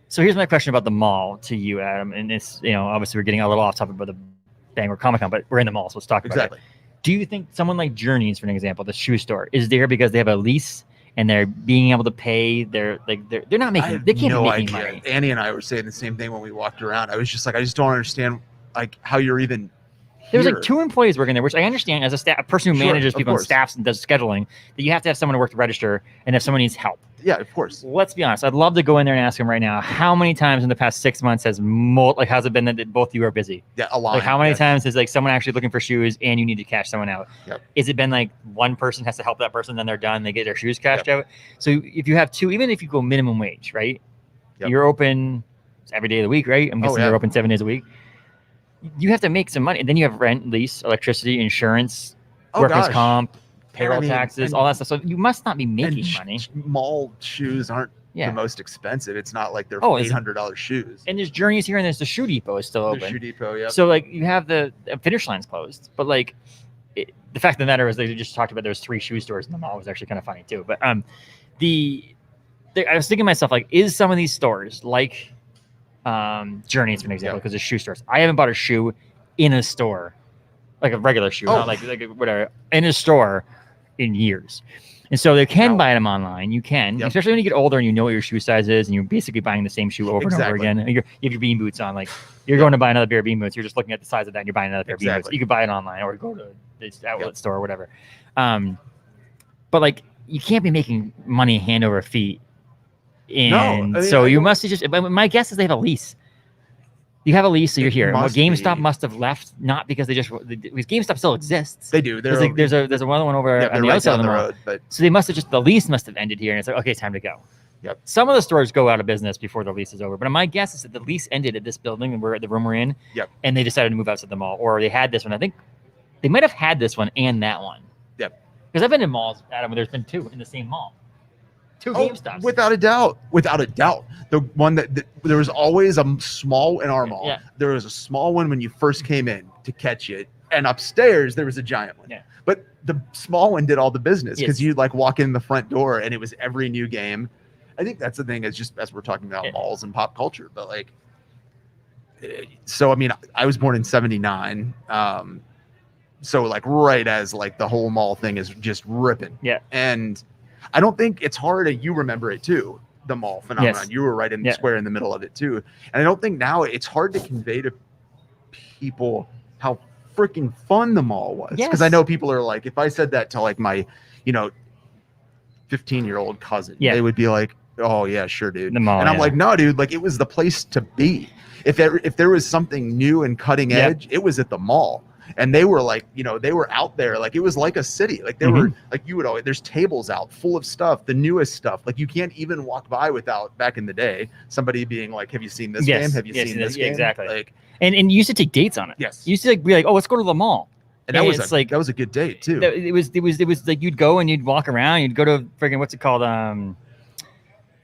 so here's my question about the mall to you, Adam. And it's, obviously we're getting a little off topic about the Bangor Comic Con, but we're in the mall, so let's talk about Exactly. it. Do you think someone like Journeys, for an example, the shoe store, is there because they have a lease and they're being able to pay? They're not I making. have They can't no be making idea. money. Annie and I were saying the same thing when we walked around. I was just like, I just don't understand like how you're even There was here. like 2 employees working there, which I understand as a person who Sure, manages of people and course. staffs and does scheduling, that you have to have someone to work the register, and if someone needs help. Yeah, of course. Let's be honest. I'd love to go in there and ask him right now, how many times in the past 6 months has it been that both of you are busy? Yeah, a lot. Like how many yeah. times is like someone actually looking for shoes and you need to cash someone out? Yep. Is it been like one person has to help that person, then they're done, they get their shoes cashed out? So if you have 2, even if you go minimum wage, right? Yep. You're open every day of the week, right? I'm guessing yeah. you're open 7 days a week. You have to make some money. And then you have rent, lease, electricity, insurance, workers' gosh. comp, payroll I mean, taxes, and- all that stuff. So you must not be making And money. Mall shoes aren't Yeah. the most expensive. It's not like they're Oh, is it- $800 shoes. And there's Journeys here, and there's the Shoe Depot is still The open. Shoe Depot, yeah. So like you have the finish line's closed, but like the fact of the matter is they just talked about there's 3 shoe stores in the mall was actually kind of funny too. But I was thinking to myself, like, is some of these stores like Journeys, for an example, because it's shoe stores. I haven't bought a shoe in a store, like a regular shoe, not like whatever, in a store in years. And so they can No. buy them online. You can, Yep. especially when you get older and you know what your shoe size is, and you're basically buying the same shoe over and over Exactly. again. And you have your bean boots on, like you're going to buy another pair of bean boots. You're just looking at the size of that, and you're buying another pair of bean boots. Exactly. You could buy it online or go to this outlet Yep. store or whatever. But like you can't be making money hand over feet. And I mean, so I you don't- must have just. But my guess is they have a lease. You have a lease, so you're It here. And what must GameStop be. must have left, not because because GameStop still exists. They do. They're There's another one over yeah, on they're the right outside down of the the mall. road, but So they must have the lease must have ended here, and it's like, okay, it's time to go. Yep. Some of the stores go out of business before the lease is over, but my guess is that the lease ended at this building and we're at the room we're in. Yep. And they decided to move outside the mall, or they had this one. I think they might have had this one and that one. Yep. Because I've been in malls, Adam, where there's been 2 in the same mall. Two GameStops. Without a doubt. The one that there was always a small in our mall. Yeah. There was a small one when you first came in to catch it, and upstairs there was a giant one. Yeah. But the small one did all the business because Yes. you'd like walk in the front door and it was every new game. I think that's the thing, is just as we're talking about malls and pop culture, but like, so I mean, I was born in '79, so like right as like the whole mall thing is just ripping. Yeah. And I don't think it's hard. You remember it too, the mall phenomenon. Yes. You were right in the square in the middle of it too. And I don't think now it's hard to convey to people how freaking fun the mall was. Because I know people are like, if I said that to like my, 15-year-old cousin, they would be like, oh yeah, sure, dude. The mall, and I'm like, no, dude, like it was the place to be. If there was something new and cutting edge, it was at the mall. And they were like, they were out there. Like it was like a city. Like they were like, you would always, there's tables out full of stuff, the newest stuff. Like you can't even walk by without, back in the day, somebody being like, have you seen this game? Have you seen this game? Exactly. Like, and you used to take dates on it. Yes. You used to like be like, oh, let's go to the mall. And that was that was a good date too. It was like you'd go and you'd walk around. You'd go to friggin' what's it called?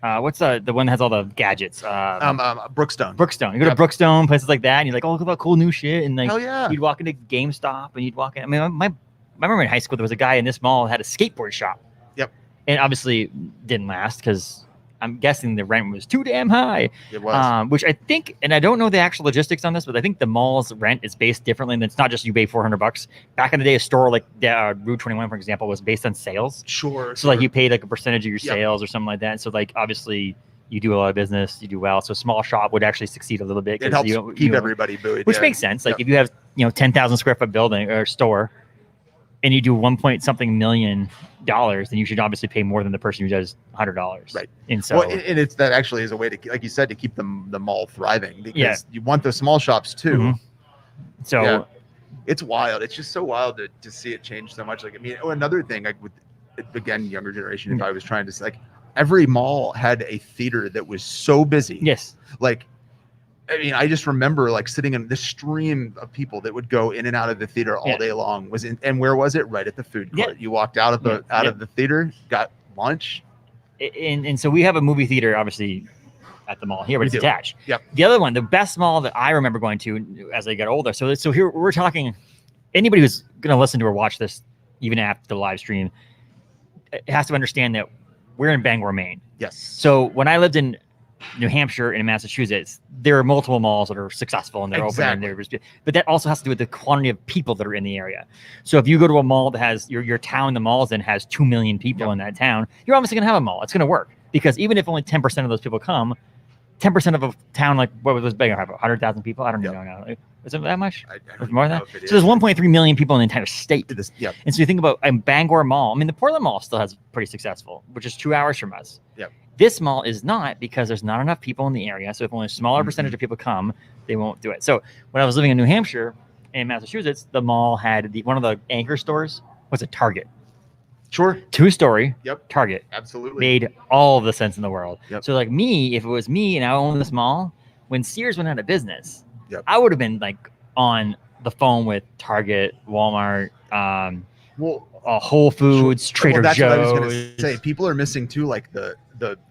What's the one that has all the gadgets? Brookstone. Brookstone. You go to Brookstone, places like that, and you're like, oh, look at that cool new shit. And like, hell yeah. You'd walk into GameStop and you'd walk in. I mean, I remember in high school there was a guy in this mall that had a skateboard shop. Yep. And obviously didn't last because I'm guessing the rent was too damn high. It was. Which I think, and I don't know the actual logistics on this, but I think the mall's rent is based differently. And it's not just you pay $400. Back in the day, a store like Route 21, for example, was based on sales. Sure. So like you paid like a percentage of your sales or something like that. So like obviously you do a lot of business, you do well. So a small shop would actually succeed a little bit. It helps keep everybody buoyed. Which makes sense. Like if you have 10,000 square foot building or store, and you do $1 million, then you should obviously pay more than the person who does $100. Right. And so, and it's that actually is a way to, like you said, to keep the mall thriving, because you want the small shops too. So it's wild. It's just so wild to see it change so much. Like, I mean, another thing, like with, again, younger generation, if I was trying to, like, every mall had a theater that was so busy. Yes. Like, I mean, I just remember like sitting in the stream of people that would go in and out of the theater all day long. And where was it? Right at the food court. You walked out of the theater, got lunch. And so we have a movie theater, obviously, at the mall here, but it's attached. Yep. The other one, the best mall that I remember going to as I got older. So here we're talking, anybody who's going to listen to or watch this, even after the live stream, it has to understand that we're in Bangor, Maine. Yes. So when I lived in New Hampshire and in Massachusetts, there are multiple malls that are successful and they're open, and but that also has to do with the quantity of people that are in the area. So if you go to a mall that has your town, the malls then has 2 million people in that town, you're obviously gonna have a mall. It's gonna work, because even if only 10% of those people come, 10% of a town like what was Bangor have 100,000 people? I don't even know now. Is it that much? More than that? So there's 1.3 million people in the entire state. And so you think about Bangor Mall. I mean, the Portland Mall still has pretty successful, which is 2 hours from us. This mall is not, because there's not enough people in the area. So if only a smaller percentage of people come, they won't do it. So when I was living in New Hampshire and Massachusetts, the mall had one of the anchor stores was a Target. Sure. 2-story. Yep. Target. Absolutely. Made all the sense in the world. Yep. So like me, if it was me and I owned this mall, when Sears went out of business, Yep. I would have been like on the phone with Target, Walmart, Whole Foods, Trader that's Joe's. what I was going to say. People are missing too, like the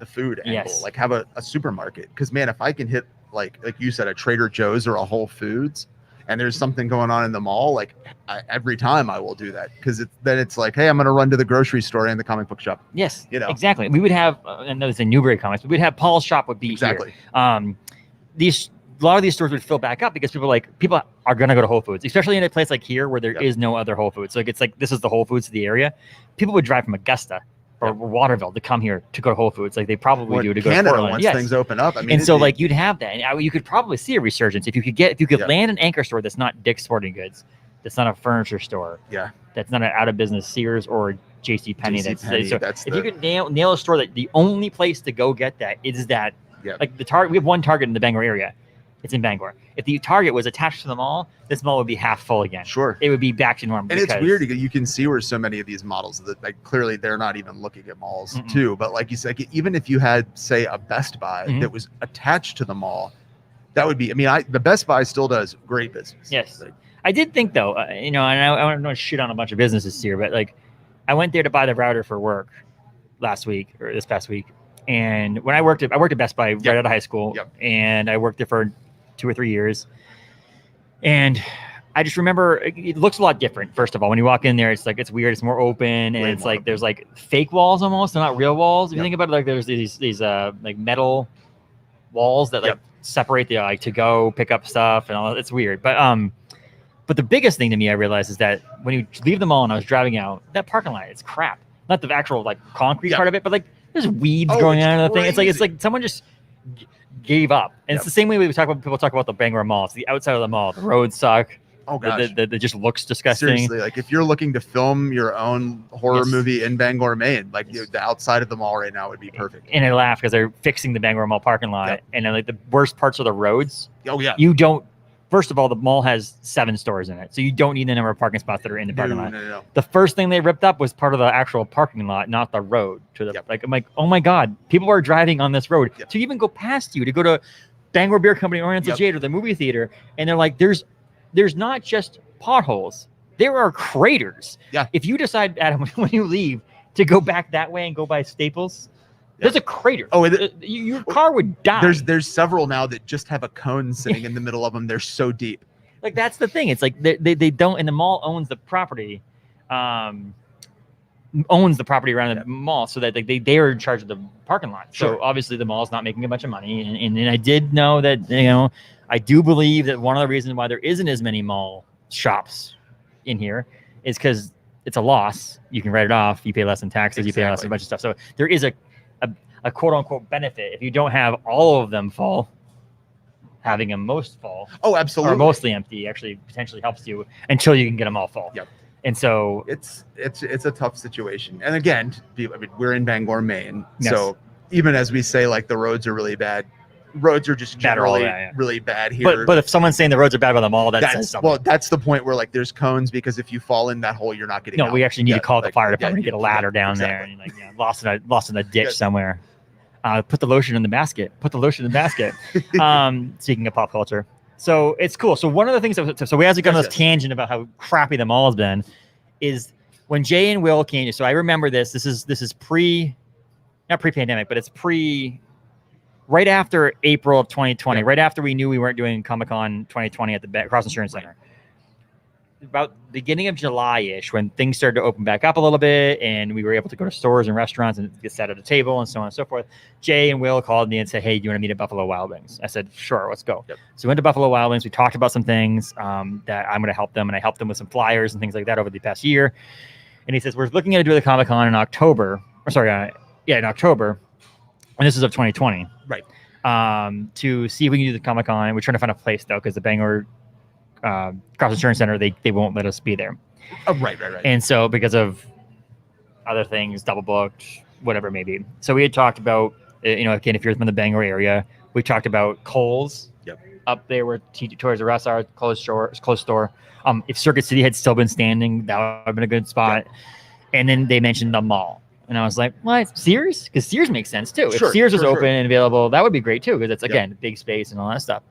food angle. Yes. Like have a supermarket, because man, if I can hit like you said, a Trader Joe's or a Whole Foods, and there's something going on in the mall, like every time I will do that, because then it's like, hey, I'm going to run to the grocery store and the comic book shop. Yes, you know, exactly. We would have, and those in Newbury Comics, but we'd have Paul's shop would be here. A lot of these stores would fill back up because people are going to go to Whole Foods, especially in a place like here where there is no other Whole Foods. So it's like, this is the Whole Foods of the area. People would drive from Augusta or Waterville to come here to go to Whole Foods, like they probably do to Canada, go to Portland. once things open up. I mean, and so like you'd have that, and you could probably see a resurgence if you could land an anchor store that's not Dick's Sporting Goods, that's not a furniture store, that's not an out of business Sears or J.C. Penney. If you could nail a store that the only place to go get that is that, like the Target. We have one Target in the Bangor area. It's in Bangor. If the Target was attached to the mall, this mall would be half full again. Sure. It would be back to normal. And it's weird. You can see where so many of these models that like clearly they're not even looking at malls too. But like you said, even if you had, say, a Best Buy that was attached to the mall, that would be, I mean, the Best Buy still does great business. Yes. I did think though, and I don't want to shit on a bunch of businesses here, but like I went there to buy the router for work last week or this past week. And when I worked at Best Buy right out of high school, and I worked there for 2 or 3 years. And I just remember it looks a lot different. First of all, when you walk in there, it's like, it's weird. It's more open, and it's like there's like fake walls almost. They're not real walls. If you think about it, like there's these like metal walls that like separate the like to go pick up stuff and all. It's weird, but the biggest thing to me I realized is that when you leave the mall and I was driving out, that parking lot is crap. Not the actual like concrete part of it, but like there's weeds growing out of the thing. It's like someone just gave up. And it's the same way people talk about the Bangor Mall. It's the outside of the mall. The roads suck. Oh gosh, that just looks disgusting. Seriously, like if you're looking to film your own horror movie in Bangor, Maine, like the outside of the mall right now would be perfect. And I laugh because they're fixing the Bangor Mall parking lot, and then like the worst parts of the roads. Oh yeah, you don't. First of all, the mall has 7 stores in it, so you don't need the number of parking spots that are in the parking lot. No. The first thing they ripped up was part of the actual parking lot, not the road. To the like, I'm like, oh my god, people are driving on this road to even go past you to go to Bangor Beer Company, Oriental Jade, or the movie theater, and they're like, there's not just potholes, there are craters. Yeah. If you decide, Adam, when you leave to go back that way and go by Staples, there's a crater. Oh, your car would die. There's several now that just have a cone sitting in the middle of them. They're so deep. Like that's the thing. It's like they don't, and the mall owns the property, around the mall, so that like they are in charge of the parking lot. So obviously the mall's not making a bunch of money. And I did know that, I do believe that one of the reasons why there isn't as many mall shops in here is because it's a loss. You can write it off. You pay less in taxes. You pay less in a bunch of stuff. So there is a quote unquote benefit if you don't have all of them full. Having them most full, absolutely, or mostly empty, actually potentially helps you until you can get them all full. And so it's a tough situation. And again, we're in Bangor, Maine, so even as we say, like the roads are really bad, roads are just generally really bad here. But if someone's saying the roads are bad by the mall, that says something. Well, that's the point where like there's cones, because if you fall in that hole, you're not getting out. We actually need to call the fire department and get a ladder down there, and like lost in a ditch somewhere. Put the lotion in the basket. Speaking of pop culture. So it's cool. So one of the things so we actually got on this tangent about how crappy the mall has been is when Jay and Will came. So I remember this. This is not pre-pandemic, but it's right after April of 2020, right after we knew we weren't doing Comic-Con 2020 at the Cross Insurance Center. About beginning of July-ish, when things started to open back up a little bit and we were able to go to stores and restaurants and get sat at a table and so on and so forth, Jay and Will called me and said, hey, do you want to meet at Buffalo Wild Wings? I said, sure, let's go. So we went to Buffalo Wild Wings. We talked about some things that I'm going to help them, and I helped them with some flyers and things like that over the past year. And he says, we're looking at doing the Comic-Con in October. In October. And this is of 2020. Right. To see if we can do the Comic-Con. We're trying to find a place, though, because the Bangor Cross Insurance Center, they won't let us be there. Oh, right. And so because of other things, double booked, whatever it may be. So we had talked about, again, if you're from the Bangor area, we talked about Kohl's up there where Toys R Us are, closed store. If Circuit City had still been standing, that would have been a good spot. And then they mentioned the mall. And I was like, what, Sears? Because Sears makes sense too. If Sears was open and available, that would be great too, because it's, again, big space and all that stuff.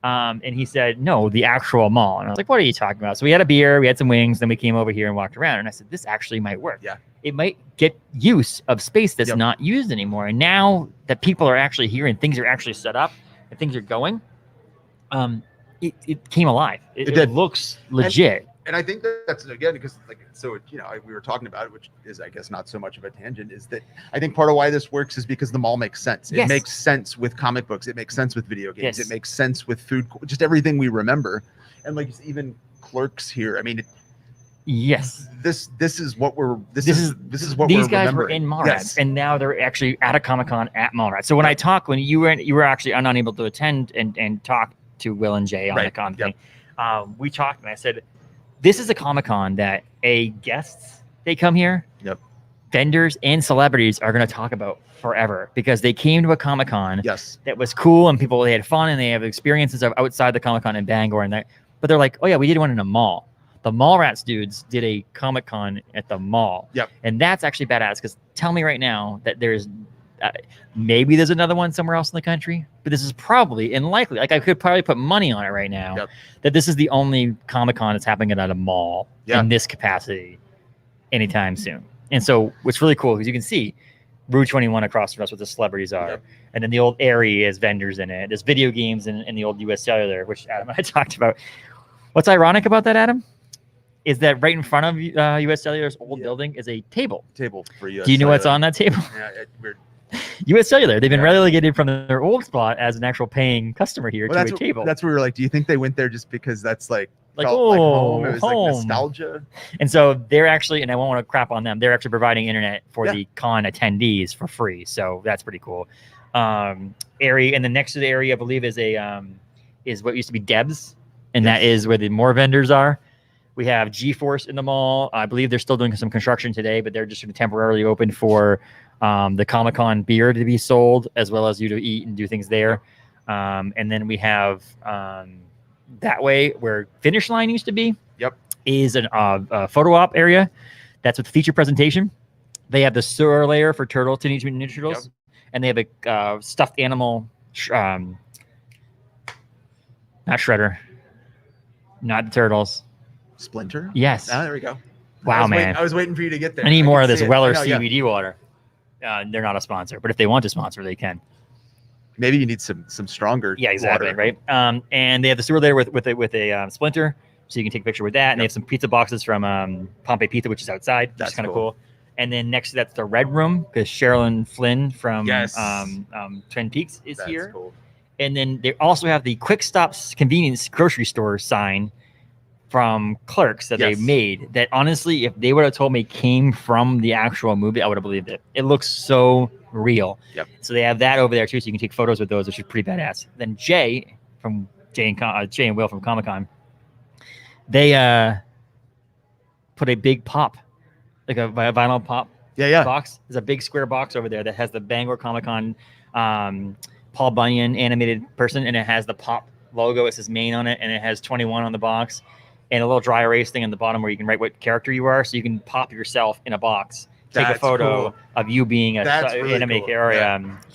And he said, no, the actual mall. And I was like, what are you talking about? So we had a beer, we had some wings, then we came over here and walked around. And I said, this actually might work. Yeah. It might get use of space that's not used anymore. And now that people are actually here and things are actually set up and things are going, it came alive. It looks legit. And I think that's, again, because we were talking about it, which is, I guess, not so much of a tangent, is that I think part of why this works is because the mall makes sense. It makes sense with comic books. It makes sense with video games. It makes sense with food, just everything we remember. And like even Clerks here. I mean, this is what we're this is what these we're guys remembering. Were in Mallrats, and now they're actually at a Comic-Con at Mallrats. So when you were actually unable to attend and talk to Will and Jay on the con thing, we talked, and I said, this is a Comic-Con that guests, they come here, vendors and celebrities are going to talk about forever, because they came to a Comic-Con that was cool and they had fun and they have experiences of outside the Comic-Con in Bangor and that. But they're like, oh yeah, we did one in a mall. The Mallrats dudes did a Comic-Con at the mall. And that's actually badass, because tell me right now that there's maybe there's another one somewhere else in the country, but this is probably unlikely. Like I could probably put money on it right now that this is the only Comic-Con that's happening at a mall in this capacity anytime soon. And so what's really cool is you can see Rue 21 across from us, where the celebrities are. Yep. And then the old Airy has vendors in it. There's video games in the old US Cellular, which Adam and I talked about. What's ironic about that, Adam, is that right in front of US Cellular's old building is a table. Table for US. Do you know what's on that table? Yeah, weird. US Cellular. They've been relegated from their old spot as an actual paying customer here to a table. That's where we were like, do you think they went there just because that's like felt oh, like home? It was home. like nostalgia. And so they're actually, and I won't want to crap on them, they're actually providing internet for the con attendees for free. So that's pretty cool. Area, and then next to the area, I believe, is is what used to be Deb's, and that is where the more vendors are. We have GeForce in the mall. I believe they're still doing some construction today, but they're just going to temporarily open for the Comic-Con beer to be sold, as well as you to eat and do things there. And then we have that way where Finish Line used to be. Yep. Is a photo op area. That's with the feature presentation. They have the sewer layer for Teenage Mutant Ninja Turtles. Yep. And they have a stuffed animal, not Shredder, not the Turtles. Splinter? Yes. Ah, there we go. Wow, man. I was waiting for you to get there. I need more of this Weller CBD water. They're not a sponsor, but if they want to sponsor, they can. Maybe you need some stronger exactly, water. right? And they have the sewer layer with a Splinter, so you can take a picture with that. And they have some pizza boxes from Pompeii Pizza, which is outside. That's kind of cool. And then next to that's the Red Room, because Sherilyn Flynn from Twin Peaks is here. Cool. And then they also have the Quick Stops convenience grocery store sign from Clerks that they made. That honestly, if they would have told me came from the actual movie, I would have believed it. It looks so real. Yep. So they have that over there too, so you can take photos with those, which is pretty badass. Then Jay and Will from Comic-Con, they put a big pop. Like a vinyl pop box. There's a big square box over there that has the Bangor Comic-Con Paul Bunyan animated person, and it has the pop logo. It says main on it, and it has 21 on the box, and a little dry erase thing on the bottom where you can write what character you are, so you can pop yourself in a box. Take a photo of you being a anime or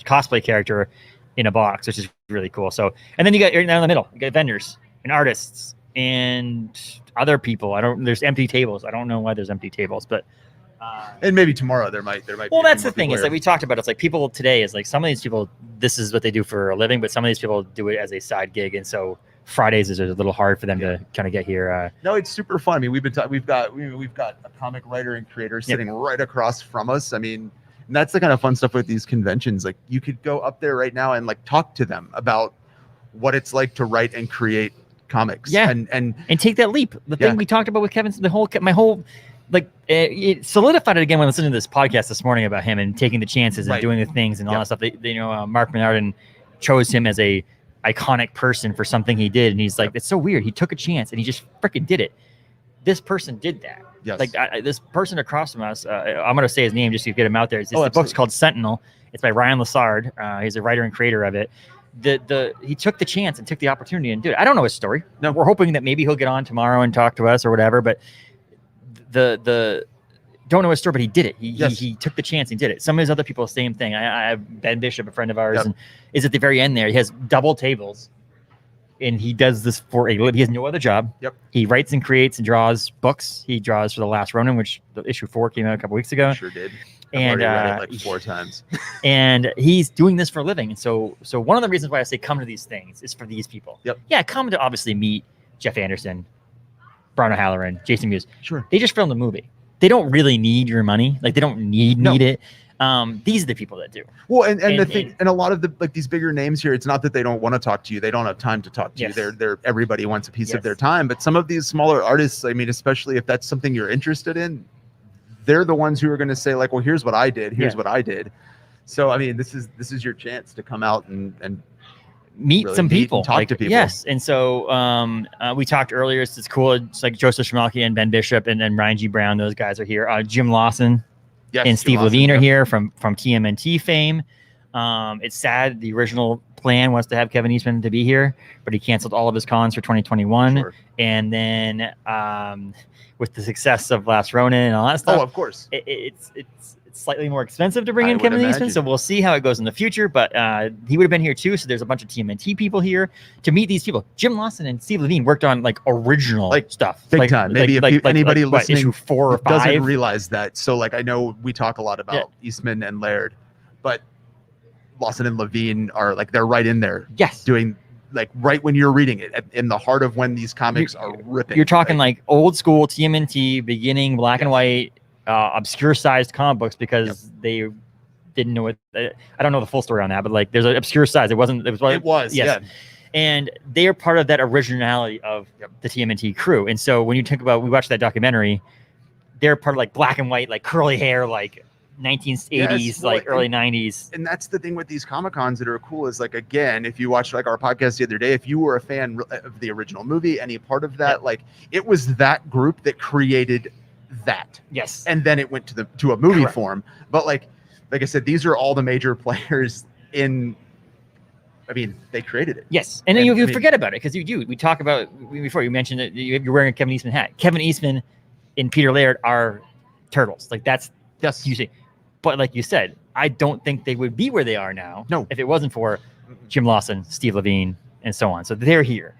cosplay character in a box, which is really cool. So, and then you got down in the middle, you got vendors and artists and other people. There's empty tables. I don't know why there's empty tables, but and maybe tomorrow there might. Well, that's the thing is that we talked about. It's like people today is like some of these people. This is what they do for a living, but some of these people do it as a side gig, and so Fridays is a little hard for them to kind of get here. No, it's super fun. I mean, we've got a comic writer and creator sitting right across from us. I mean, and that's the kind of fun stuff with these conventions. Like you could go up there right now and like talk to them about what it's like to write and create comics. Yeah, and take that leap. The thing we talked about with Kevin, my whole. Like it solidified it again when listening to this podcast this morning about him and taking the chances and doing the things and all that stuff. Mark Menardin chose him as a iconic person for something he did, and he's like, it's so weird. He took a chance and he just freaking did it. This person did that. Yes. Like this person across from us. I'm gonna say his name just to get him out there. The book's called Sentinel. It's by Ryan Lassard. He's a writer and creator of it. He took the chance and took the opportunity and did it. I don't know his story. No, we're hoping that maybe he'll get on tomorrow and talk to us or whatever, but. The don't know his story, but he did it. He took the chance and did it. Some of his other people, same thing. I have Ben Bishop, a friend of ours, and is at the very end there. He has double tables, and he does this for a living. He has no other job. Yep. He writes and creates and draws books. He draws for The Last Ronin, which the issue 4 came out a couple weeks ago. Sure did. And read it like 4 times. And he's doing this for a living. And so one of the reasons why I say come to these things is for these people. Yep. Yeah, come to obviously meet Jeff Anderson, Brian O'Halloran, Jason Mewes. Sure. They just filmed a movie. They don't really need your money. Like they don't need it. These are the people that do. Well, and the thing, and a lot of the like these bigger names here, it's not that they don't want to talk to you. They don't have time to talk to you. They're everybody wants a piece of their time. But some of these smaller artists, I mean, especially if that's something you're interested in, they're the ones who are going to say like, well, here's what I did. Here's what I did. So, I mean, this is your chance to come out and meet some people, talk to people. Yes. And so we talked earlier. It's cool. It's like Joseph Schmalke and Ben Bishop and Ryan G. Brown. Those guys are here. Jim Lawson and Steve Levine are here from TMNT fame. It's sad. The original plan was to have Kevin Eastman to be here, but he canceled all of his cons for 2021. Sure. And then with the success of Last Ronin and all that stuff. Oh, of course. It's slightly more expensive to bring in Kevin Eastman, so we'll see how it goes in the future. But he would have been here too, so there's a bunch of TMNT people here to meet these people. Jim Lawson and Steve Levine worked on like original stuff, big time. Maybe if anybody listening issue 4 or 5 doesn't realize that. So like I know we talk a lot about Eastman and Laird, but Lawson and Levine are like, they're right in there. Yes. Doing like right when you're reading it, in the heart of when these comics are ripping. You're talking like old school TMNT, beginning black and white, obscure sized comic books, because they didn't know it. I don't know the full story on that, but like there's an obscure size. It was, yes. Yeah. And they are part of that originality of the TMNT crew. And so when you think about, we watched that documentary, they're part of like black and white, like curly hair, like 1980s, like early 90s. And that's the thing with these Comic-Cons that are cool is like, again, if you watched like our podcast the other day, if you were a fan of the original movie, any part of that, like it was that group that created that. Yes. And then it went to a movie form. But like I said, these are all the major players they created it. Yes. And then you forget about it because we talk about, before you mentioned that you're wearing a Kevin Eastman hat. Kevin Eastman and Peter Laird are turtles. Like that's usually. But like you said, I don't think they would be where they are now if it wasn't for Jim Lawson, Steve Levine, and so on. So they're here.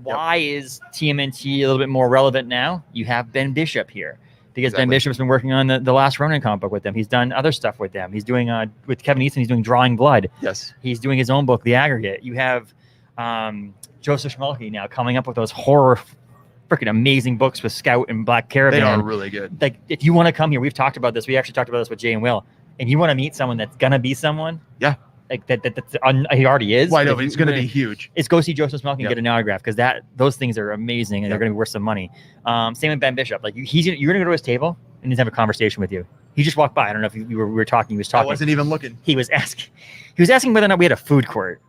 Why is TMNT a little bit more relevant now? You have Ben Bishop here. Because Ben Bishop's been working on the last Ronin comic book with them. He's done other stuff with them. He's doing, with Kevin Eastman, he's doing Drawing Blood. Yes. He's doing his own book, The Aggregate. You have Joseph Schmalke now coming up with those horror freaking amazing books with Scout and Black Caravan. They are really good. Like, if you want to come here, we've talked about this. We actually talked about this with Jay and Will. And you want to meet someone that's going to be someone. Yeah. Like he already is. Well, I know, but he's going to be huge. It's go see Joseph Schmalke and get an autograph, because those things are amazing and they're going to be worth some money. Same with Ben Bishop. Like you're going to go to his table and he's have a conversation with you. He just walked by. I don't know if we were talking. He was talking. I wasn't even looking. He was asking whether or not we had a food court.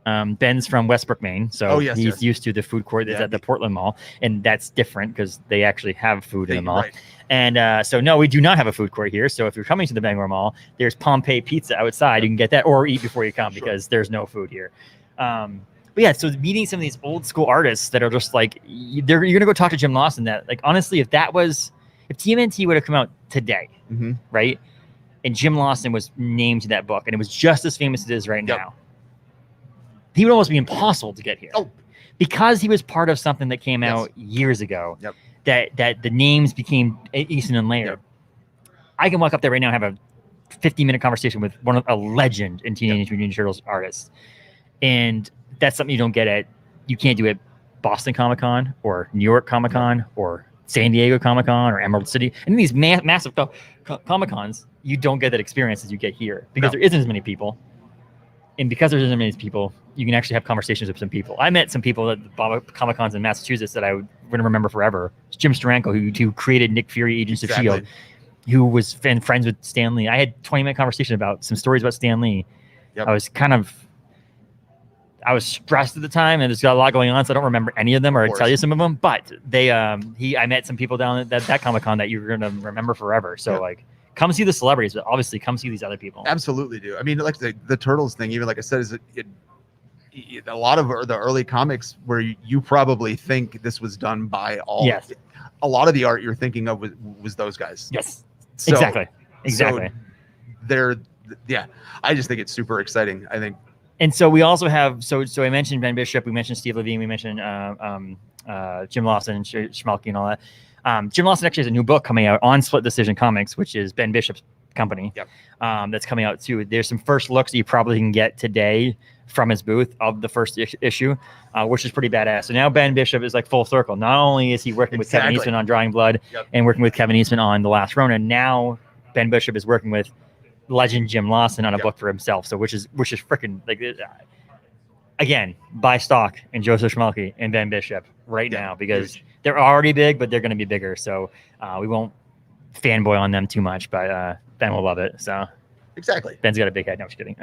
Ben's from Westbrook, Maine, so he's used to the food court that's at the Portland Mall, and that's different because they actually have food in the mall. Right. And so no, we do not have a food court here. So if you're coming to the Bangor Mall, there's Pompeii pizza outside. You can get that or eat before you come because there's no food here. But yeah, so meeting some of these old school artists that are just like, you're gonna go talk to Jim Lawson. That, like, honestly, if TMNT would have come out today, right, and Jim Lawson was named to that book and it was just as famous as it is right now, he would almost be impossible to get here. Because he was part of something that came out years ago. That the names became Easton and Laird. I can walk up there right now and have a 15-minute conversation with a legend in Teenage Mutant Ninja Turtles artists. And that's something you can't do at Boston Comic-Con or New York Comic-Con or San Diego Comic-Con or Emerald City. And in these massive Comic-Cons, you don't get that experience as you get here because there isn't as many people. And because there isn't as many people, you can actually have conversations with some people. I met some people at the Comic-Cons in Massachusetts that I'm going to remember forever. It's Jim Steranko, who created Nick Fury, Agents of S.H.I.E.L.D., who was friends with Stan Lee. I had 20-minute conversation about some stories about Stan Lee. I was stressed at the time, and there's got a lot going on, so I don't remember any of them or tell you some of them. But I met some people down at that Comic-Con that you're going to remember forever. So like, come see the celebrities, but obviously come see these other people. Absolutely do. I mean, like the Turtles thing, even like I said, is a lot of the early comics where you probably think this was done by all. Yes. A lot of the art you're thinking of was those guys. Yes. So, exactly. So I just think it's super exciting. I think. And so we also have, so I mentioned Ben Bishop, we mentioned Steve Levine, we mentioned Jim Lawson and Schmalke and all that. Jim Lawson actually has a new book coming out on Split Decision Comics, which is Ben Bishop's company. That's coming out too. There's some first looks that you probably can get today from his booth of the first issue, which is pretty badass. So now Ben Bishop is like full circle. Not only is he working with Kevin Eastman on Drawing Blood and working with Kevin Eastman on The Last Ronin, now Ben Bishop is working with legend Jim Lawson on a book for himself. So which is freaking like, again, buy stock in Joseph Schmalke and Ben Bishop right now, because they're already big, but they're going to be bigger. So we won't fanboy on them too much, but Ben will love it. So exactly. Ben's got a big head. No, I'm just kidding.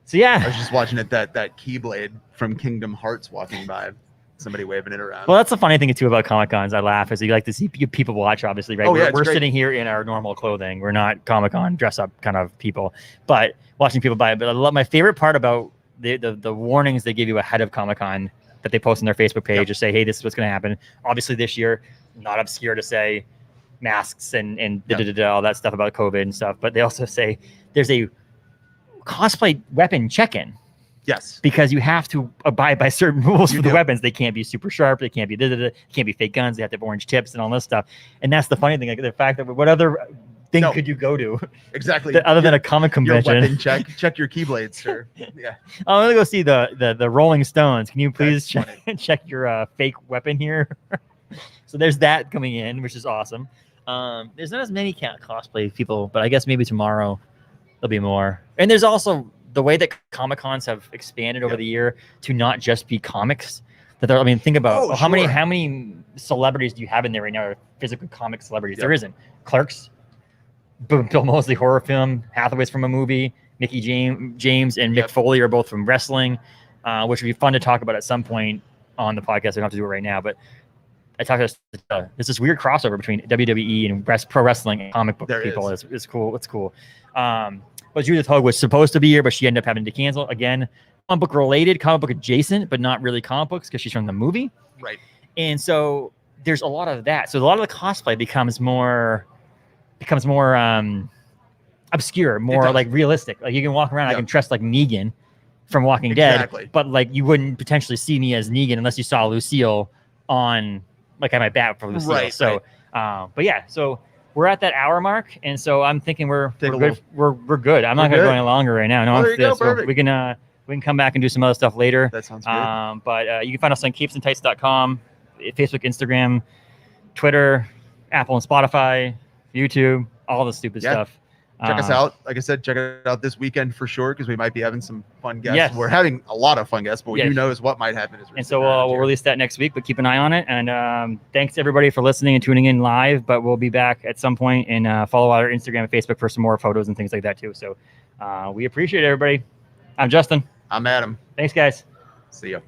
So yeah, I was just watching it, that Keyblade from Kingdom Hearts walking by, somebody waving it around. Well, that's the funny thing too about Comic-Cons. I laugh is you like to see people watch, obviously, right? We're sitting here in our normal clothing. We're not Comic-Con dress up kind of people, but watching people buy it. But I love, my favorite part about the warnings they give you ahead of Comic-Con that they post on their Facebook page to say, hey, this is what's going to happen. Obviously this year, not obscure to say masks and all that stuff about COVID and stuff, but they also say there's a cosplay weapon check-in. Yes. Because you have to abide by certain rules for the weapons. They can't be super sharp. They can't be can't be fake guns. They have to have orange tips and all this stuff. And that's the funny thing. Like the fact that what other thing No. could you go to Exactly. other than a comic Your convention? weapon check your keyblades, sir. Yeah. I'm gonna go see the Rolling Stones. Can you please That's check your fake weapon here? So there's that coming in, which is awesome. There's not as many cosplay people, but I guess maybe tomorrow there'll be more. And there's also the way that Comic Cons have expanded over the year to not just be comics. I mean, think about how many celebrities do you have in there right now? Are physical comic celebrities? There isn't. Clerks, Bill Mosley horror film, Hathaway's from a movie, Mickey James and Mick Foley are both from wrestling, which would be fun to talk about at some point on the podcast. I don't have to do it right now, but I talked to there's this weird crossover between WWE and pro wrestling and comic book people. It's cool. It's cool. But Judith Hogue was supposed to be here, but she ended up having to cancel again. Comic book related, comic book adjacent, but not really comic books because she's from the movie. Right. And so there's a lot of that. So a lot of the cosplay becomes more obscure, more like realistic. Like you can walk around, I can dress like Negan from Walking Dead, but like you wouldn't potentially see me as Negan unless you saw Lucille on like I my back for Lucille. Right, so but yeah, so we're at that hour mark, and so I'm thinking we're good. We're good. I'm not going to go any longer right now. No, so we can come back and do some other stuff later. That sounds good. But you can find us on capesandtights.com, Facebook, Instagram, Twitter, Apple and Spotify, YouTube, all the stupid stuff. Check us out. Like I said, check it out this weekend for sure, because we might be having some fun guests. Yes. We're having a lot of fun guests, but who knows what might happen. And so we'll release that next week, but keep an eye on it. And thanks everybody for listening and tuning in live, but we'll be back at some point, and follow our Instagram and Facebook for some more photos and things like that too. So we appreciate it, everybody. I'm Justin. I'm Adam. Thanks, guys. See ya.